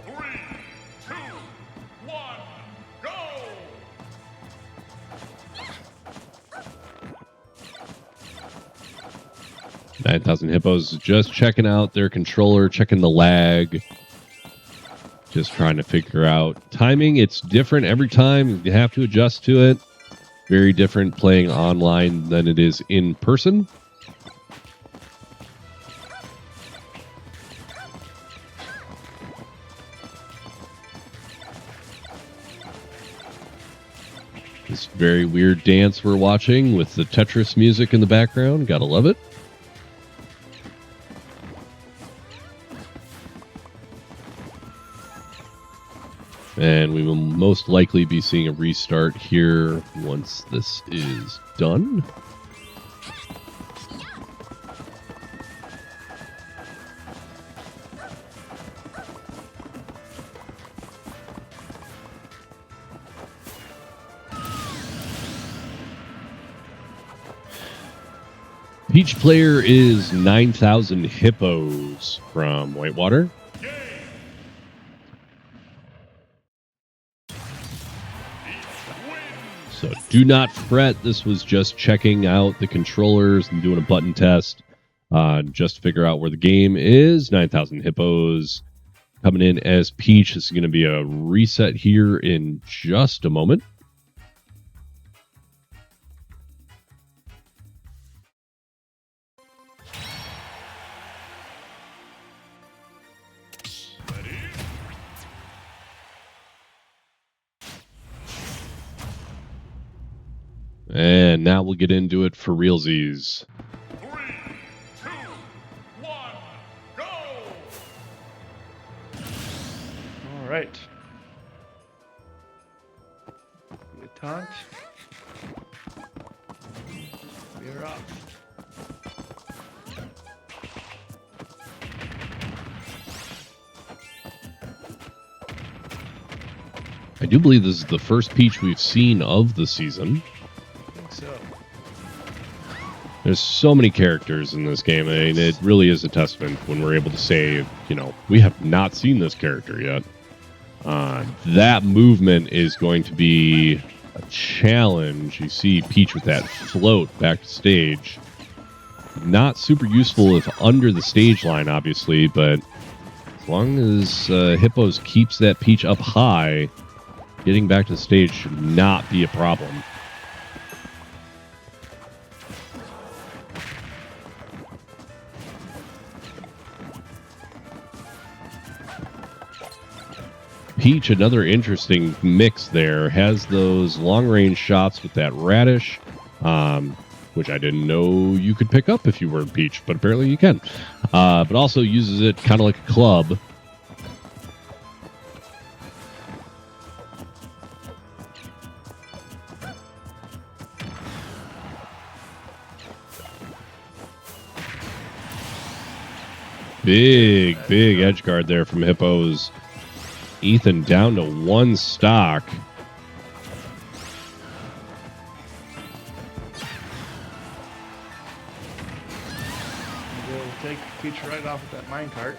Three, two, one, go! 9,000 Hippos just checking out their controller, checking the lag. Just trying to figure out timing. It's different every time. You have to adjust to it. Very different playing online than it is in person. This very weird dance we're watching with the Tetris music in the background. Gotta love it. And we will most likely be seeing a restart here once this is done. Each player is 9,000 Hippos from Whitewater. So do not fret. This was just checking out the controllers and doing a button test just to figure out where the game is. 9,000 Hippos coming in as Peach. This is going to be a reset here in just a moment. And now we'll get into it for realsies. 3, 2, 1, go! All right. The taunt. We're off. I do believe this is the first Peach we've seen of the season. So There's so many characters in this game. I mean, it really is a testament when we're able to say, you know, we have not seen this character yet. That movement is going to be a challenge. You see Peach with that float back to stage. Not super useful if under the stage line, obviously, but as long as Hippos keeps that Peach up high, getting back to the stage should not be a problem. Peach, another interesting mix there, has those long-range shots with that radish, which I didn't know you could pick up if you were Peach, but apparently you can. But also uses it kind of like a club. big edge guard there from Hippos. Ethan down to 1 stock. We'll take Peach right off with that minecart.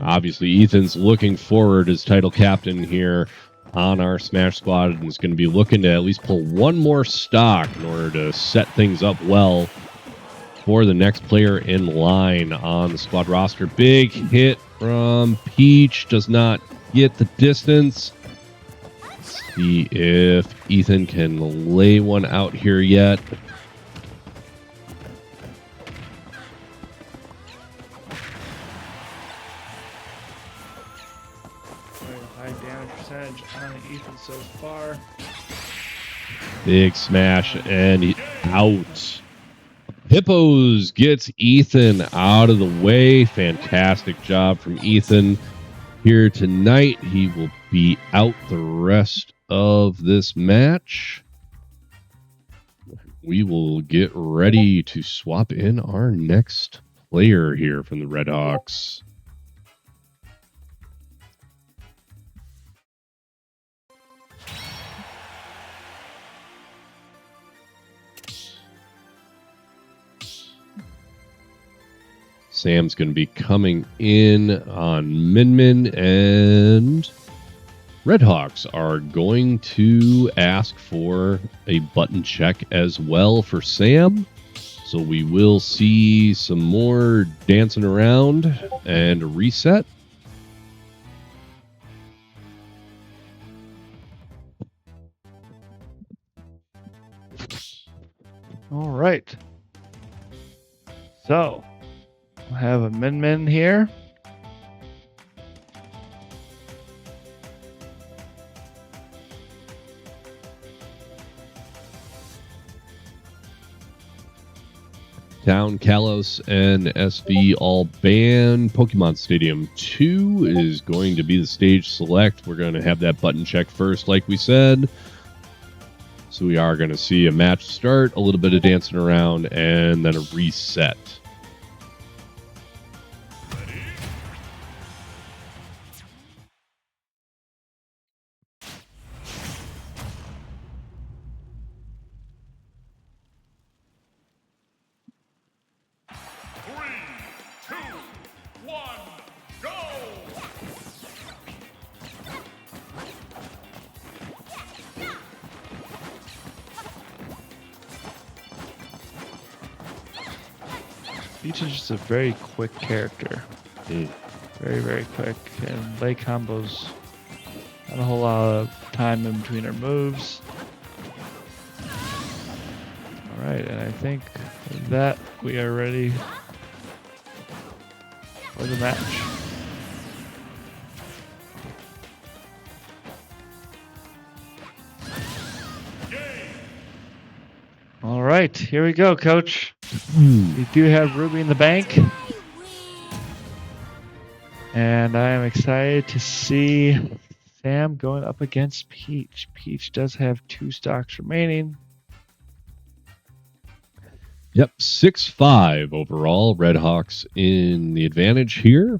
Obviously, Ethan's looking forward as title captain here on our Smash squad and is going to be looking to at least pull one more stock in order to set things up well for the next player in line on the squad roster. Big hit from Peach. Does not get the distance. Let's see if Ethan can lay one out here yet. High damage percentage on Ethan so far. Big smash and out. Hippos gets Ethan out of the way. Fantastic job from Ethan here tonight. He will be out the rest of this match. We will get ready to swap in our next player here from the Red Hawks. Sam's going to be coming in on Min Min, and Red Hawks are going to ask for a button check as well for Sam. So we will see some more dancing around and a reset. All right. So, we'll have a Min Min here. Town, Kalos, and SV all banned. Pokemon Stadium 2 is going to be the stage select. We're going to have that button check first, like we said. So we are going to see a match start, a little bit of dancing around, and then a reset. Peach is just a very quick character. Very, very quick. And lay combos. Not a whole lot of time in between her moves. Alright, and I think with that we are ready for the match. All right, here we go, Coach. We do have Ruby in the bank. And I am excited to see Sam going up against Peach. Peach does have 2 stocks remaining. Yep, 6-5 overall. Red Hawks in the advantage here.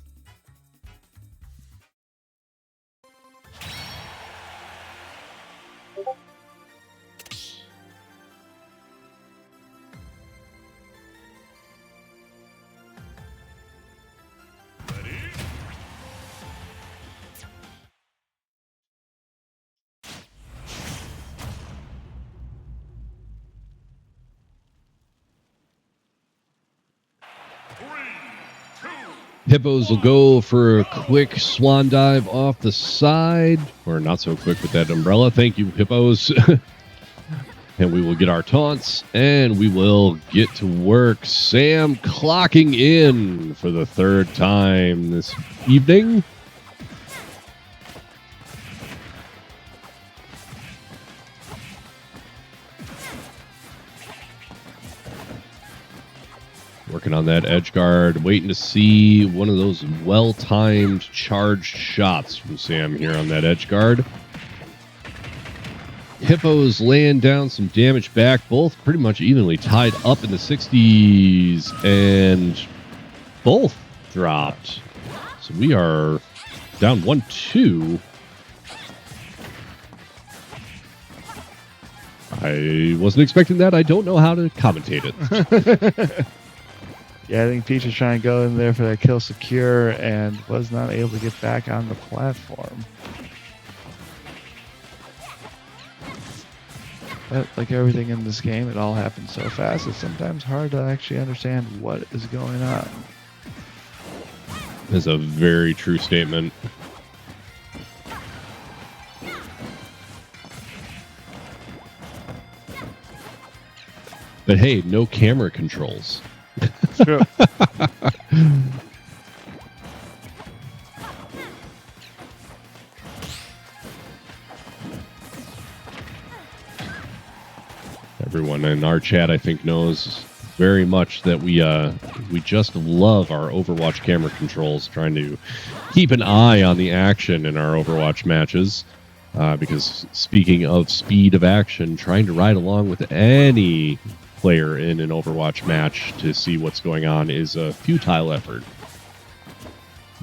Hippos will go for a quick swan dive off the side, or not so quick with that umbrella. Thank you, Hippos. And we will get our taunts, and we will get to work. Sam clocking in for the 3rd time this evening. Working on that edge guard, waiting to see one of those well-timed charged shots from Sam here on that edge guard. Hippos laying down some damage back, both pretty much evenly tied up in the 60s, and both dropped. So we are down 1-2. I wasn't expecting that. I don't know how to commentate it. Yeah, I think Peach is trying to go in there for that kill secure and was not able to get back on the platform. But like everything in this game, it all happens so fast, it's sometimes hard to actually understand what is going on. That's a very true statement. But hey, no camera controls. True. Everyone in our chat, I think, knows very much that we just love our Overwatch camera controls, trying to keep an eye on the action in our Overwatch matches. Because speaking of speed of action, trying to ride along with any player in an Overwatch match to see what's going on is a futile effort.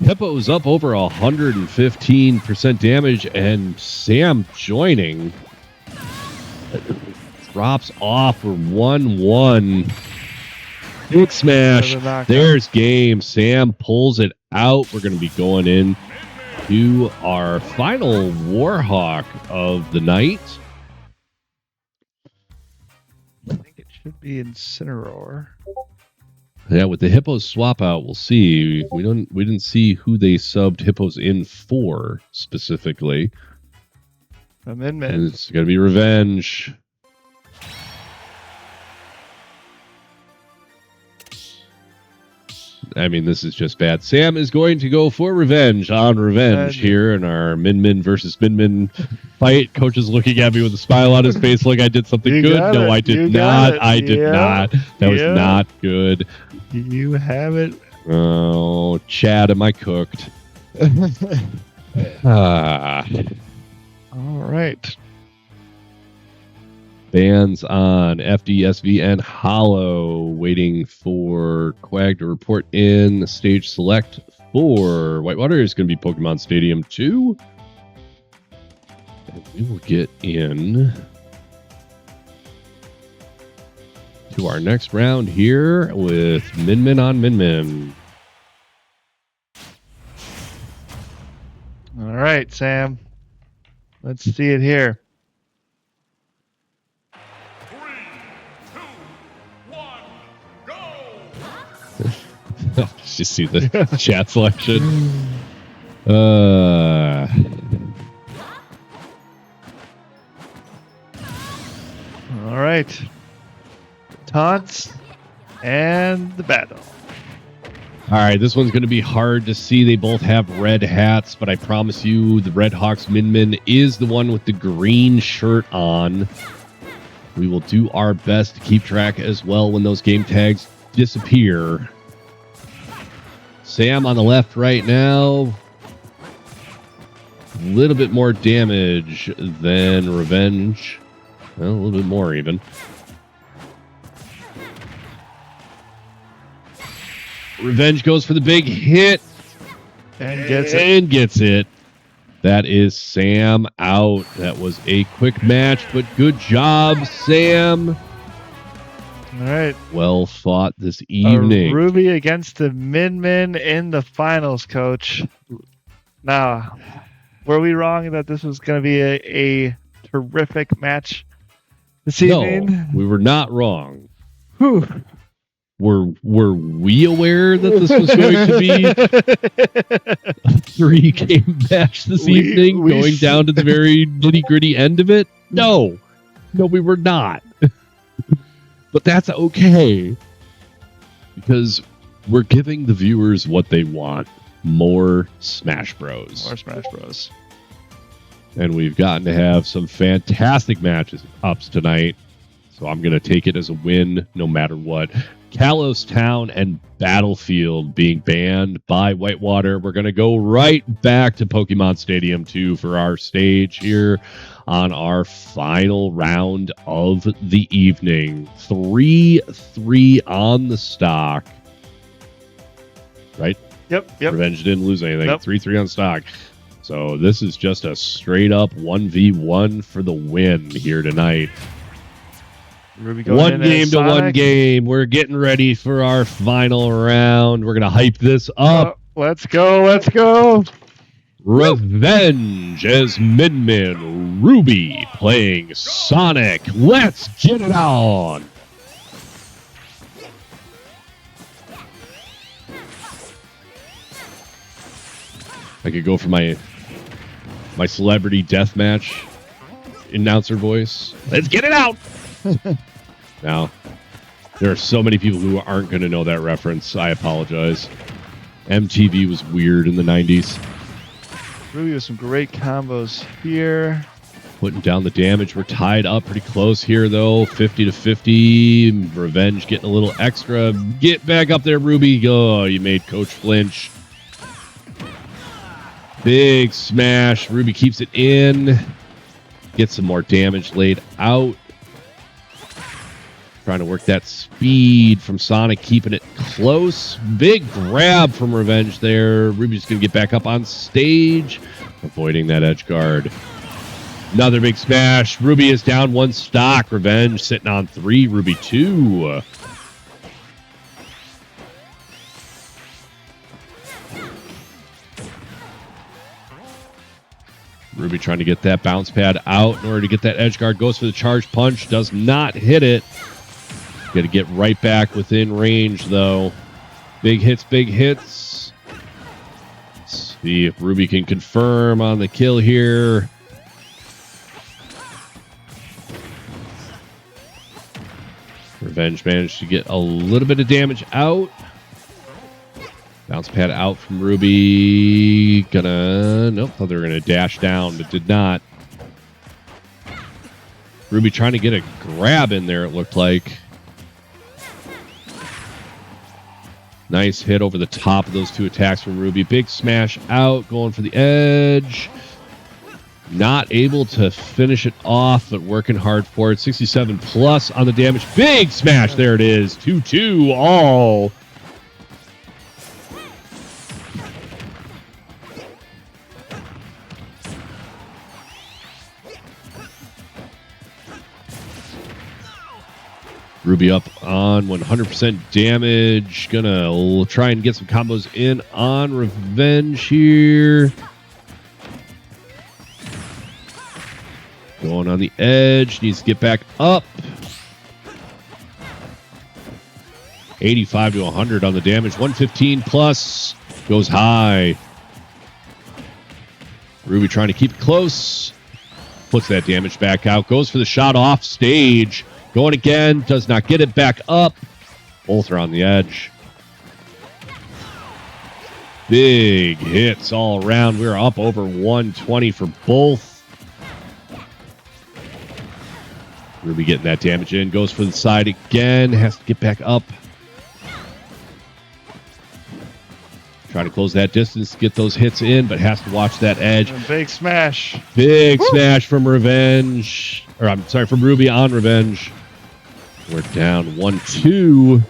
Hippo's up over 115% damage, and Sam joining drops off for 1-1. Big smash. There's game. Sam pulls it out. We're going to be going in to our final Warhawk of the night. I think it should be Incineroar. Yeah, with the Hippos swap out, we'll see. We didn't see who they subbed Hippos in for specifically. Amendment. It's gonna be Revenge. I mean, this is just bad. Sam is going to go for revenge on revenge here in our Min versus Min fight. Coach is looking at me with a smile on his face like I did something good. No, I did not. I did not. That was not good. You have it. Oh, Chad, am I cooked? All right. Bans on FD, and Hollow, waiting for Quag to report in. The stage select for Whitewater is going to be Pokemon Stadium 2. And we will get in to our next round here with Min on Min. All right, Sam. Let's see it here. 3, 2, 1, go! Just see the chat selection. All right. Taunts and the battle. All right, this one's going to be hard to see. They both have red hats, but I promise you the Red Hawks Min is the one with the green shirt on. We will do our best to keep track as well when those game tags disappear. Sam on the left right now. A little bit more damage than Revenge. Well, a little bit more even. Revenge goes for the big hit. And gets it. And gets it. That is Sam out. That was a quick match, but good job, Sam. All right. Well fought this evening. Ruby against the Min in the finals, Coach. Now, were we wrong that this was going to be a terrific match this evening? No, we were not wrong. Whew. Were we aware that this was going to be a 3-game match this evening, going down to the very nitty-gritty end of it? No, we were not. But that's okay, because we're giving the viewers what they want. More Smash Bros. More Smash Bros. And we've gotten to have some fantastic matches ups tonight. So I'm going to take it as a win no matter what. Kalos Town and Battlefield being banned by Whitewater. We're going to go right back to Pokemon Stadium 2 for our stage here on our final round of the evening. 3-3 on the stock. Right? Yep. Revenge didn't lose anything. Nope. 3-3 on stock. So this is just a straight up 1v1 for the win here tonight. Ruby going One in game as to one Sonic. game. We're getting ready for our final round. We're going to hype this up. Let's go. Revenge as Min Ruby playing Sonic. Let's get it on. I could go for my celebrity deathmatch announcer voice. Let's get it out. Now, there are so many people who aren't going to know that reference. I apologize. MTV was weird in the 90s. Ruby with some great combos here. Putting down the damage. We're tied up pretty close here, though. 50-50. Revenge getting a little extra. Get back up there, Ruby. Oh, you made Coach flinch. Big smash. Ruby keeps it in. Gets some more damage laid out. Trying to work that speed from Sonic, keeping it close. Big grab from Revenge there. Ruby's going to get back up on stage, avoiding that edge guard. Another big smash. Ruby is down one stock. Revenge sitting on 3. Ruby 2. Ruby trying to get that bounce pad out in order to get that edge guard. Goes for the charge punch. Does not hit it. Got to get right back within range, though. Big hits. Let's see if Ruby can confirm on the kill here. Revenge managed to get a little bit of damage out. Bounce pad out from Ruby. Nope, thought they were gonna dash down, but did not. Ruby trying to get a grab in there, it looked like. Nice hit over the top of those two attacks from Ruby. Big smash out, going for the edge. Not able to finish it off, but working hard for it. 67 plus on the damage. Big smash, there it is. 2-2 all. Ruby up on 100% damage. Gonna try and get some combos in on Revenge here. Going on the edge. Needs to get back up. 85 to 100 on the damage. 115 plus. Goes high. Ruby trying to keep it close. Puts that damage back out. Goes for the shot off stage. Going again, does not get it back up. Both are on the edge. Big hits all around. We're up over 120 for both. Ruby getting that damage in. Goes for the side again. Has to get back up. Trying to close that distance to get those hits in, but has to watch that edge. And big smash. Big smash from Revenge. Or I'm sorry, from Ruby on Revenge. We're down 1-2.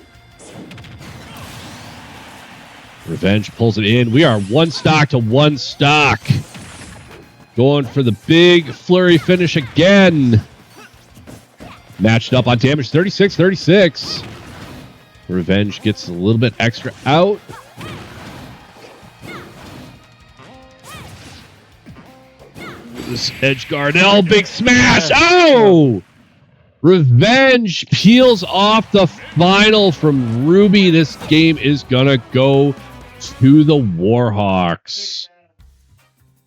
Revenge pulls it in. We are one stock to one stock. Going for the big flurry finish again. Matched up on damage, 36-36. Revenge gets a little bit extra out. This edge guard. Big smash. Oh! Revenge peels off the final from Ruby. This game is going to go to the Warhawks.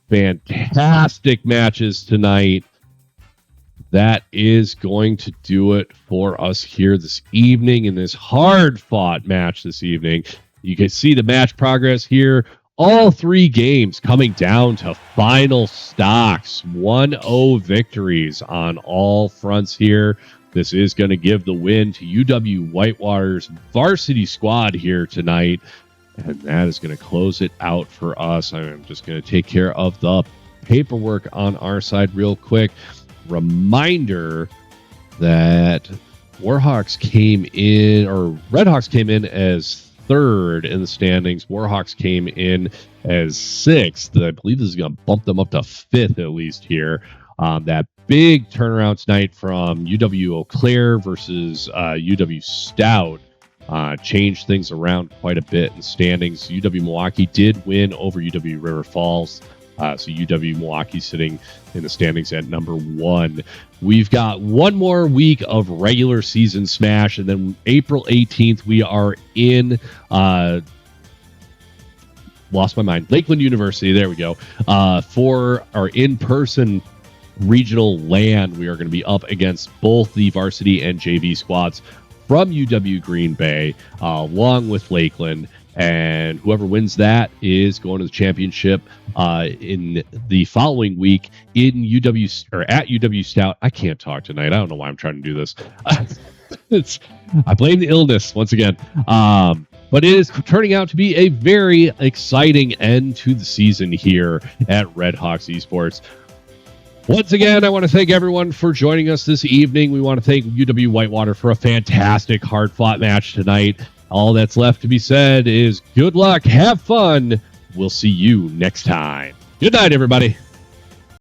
Fantastic matches tonight. That is going to do it for us here this evening in this hard-fought match this evening. You can see the match progress here. All 3 games coming down to final stocks. 1-0 victories on all fronts here. This is going to give the win to UW Whitewater's varsity squad here tonight. And that is going to close it out for us. I'm just going to take care of the paperwork on our side real quick. Reminder that Warhawks came in, or Redhawks came in as third in the standings. Warhawks came in as sixth. I believe this is going to bump them up to fifth at least here. That big turnaround tonight from UW Eau Claire versus UW Stout changed things around quite a bit in standings. UW Milwaukee did win over UW River Falls. So UW Milwaukee sitting in the standings at number 1. We've got one more week of regular season smash, and then April 18th we are in lost my mind, Lakeland University, there we go, for our in-person regional LAN. We are going to be up against both the varsity and JV squads from UW Green Bay, along with Lakeland, and whoever wins that is going to the championship in the following week in UW or at UW Stout. I can't talk tonight. I don't know why I'm trying to do this. I blame the illness once again. But it is turning out to be a very exciting end to the season here at Redhawks Esports. Once again, I want to thank everyone for joining us this evening. We want to thank UW Whitewater for a fantastic, hard-fought match tonight. All that's left to be said is good luck, have fun. We'll see you next time. Good night, everybody.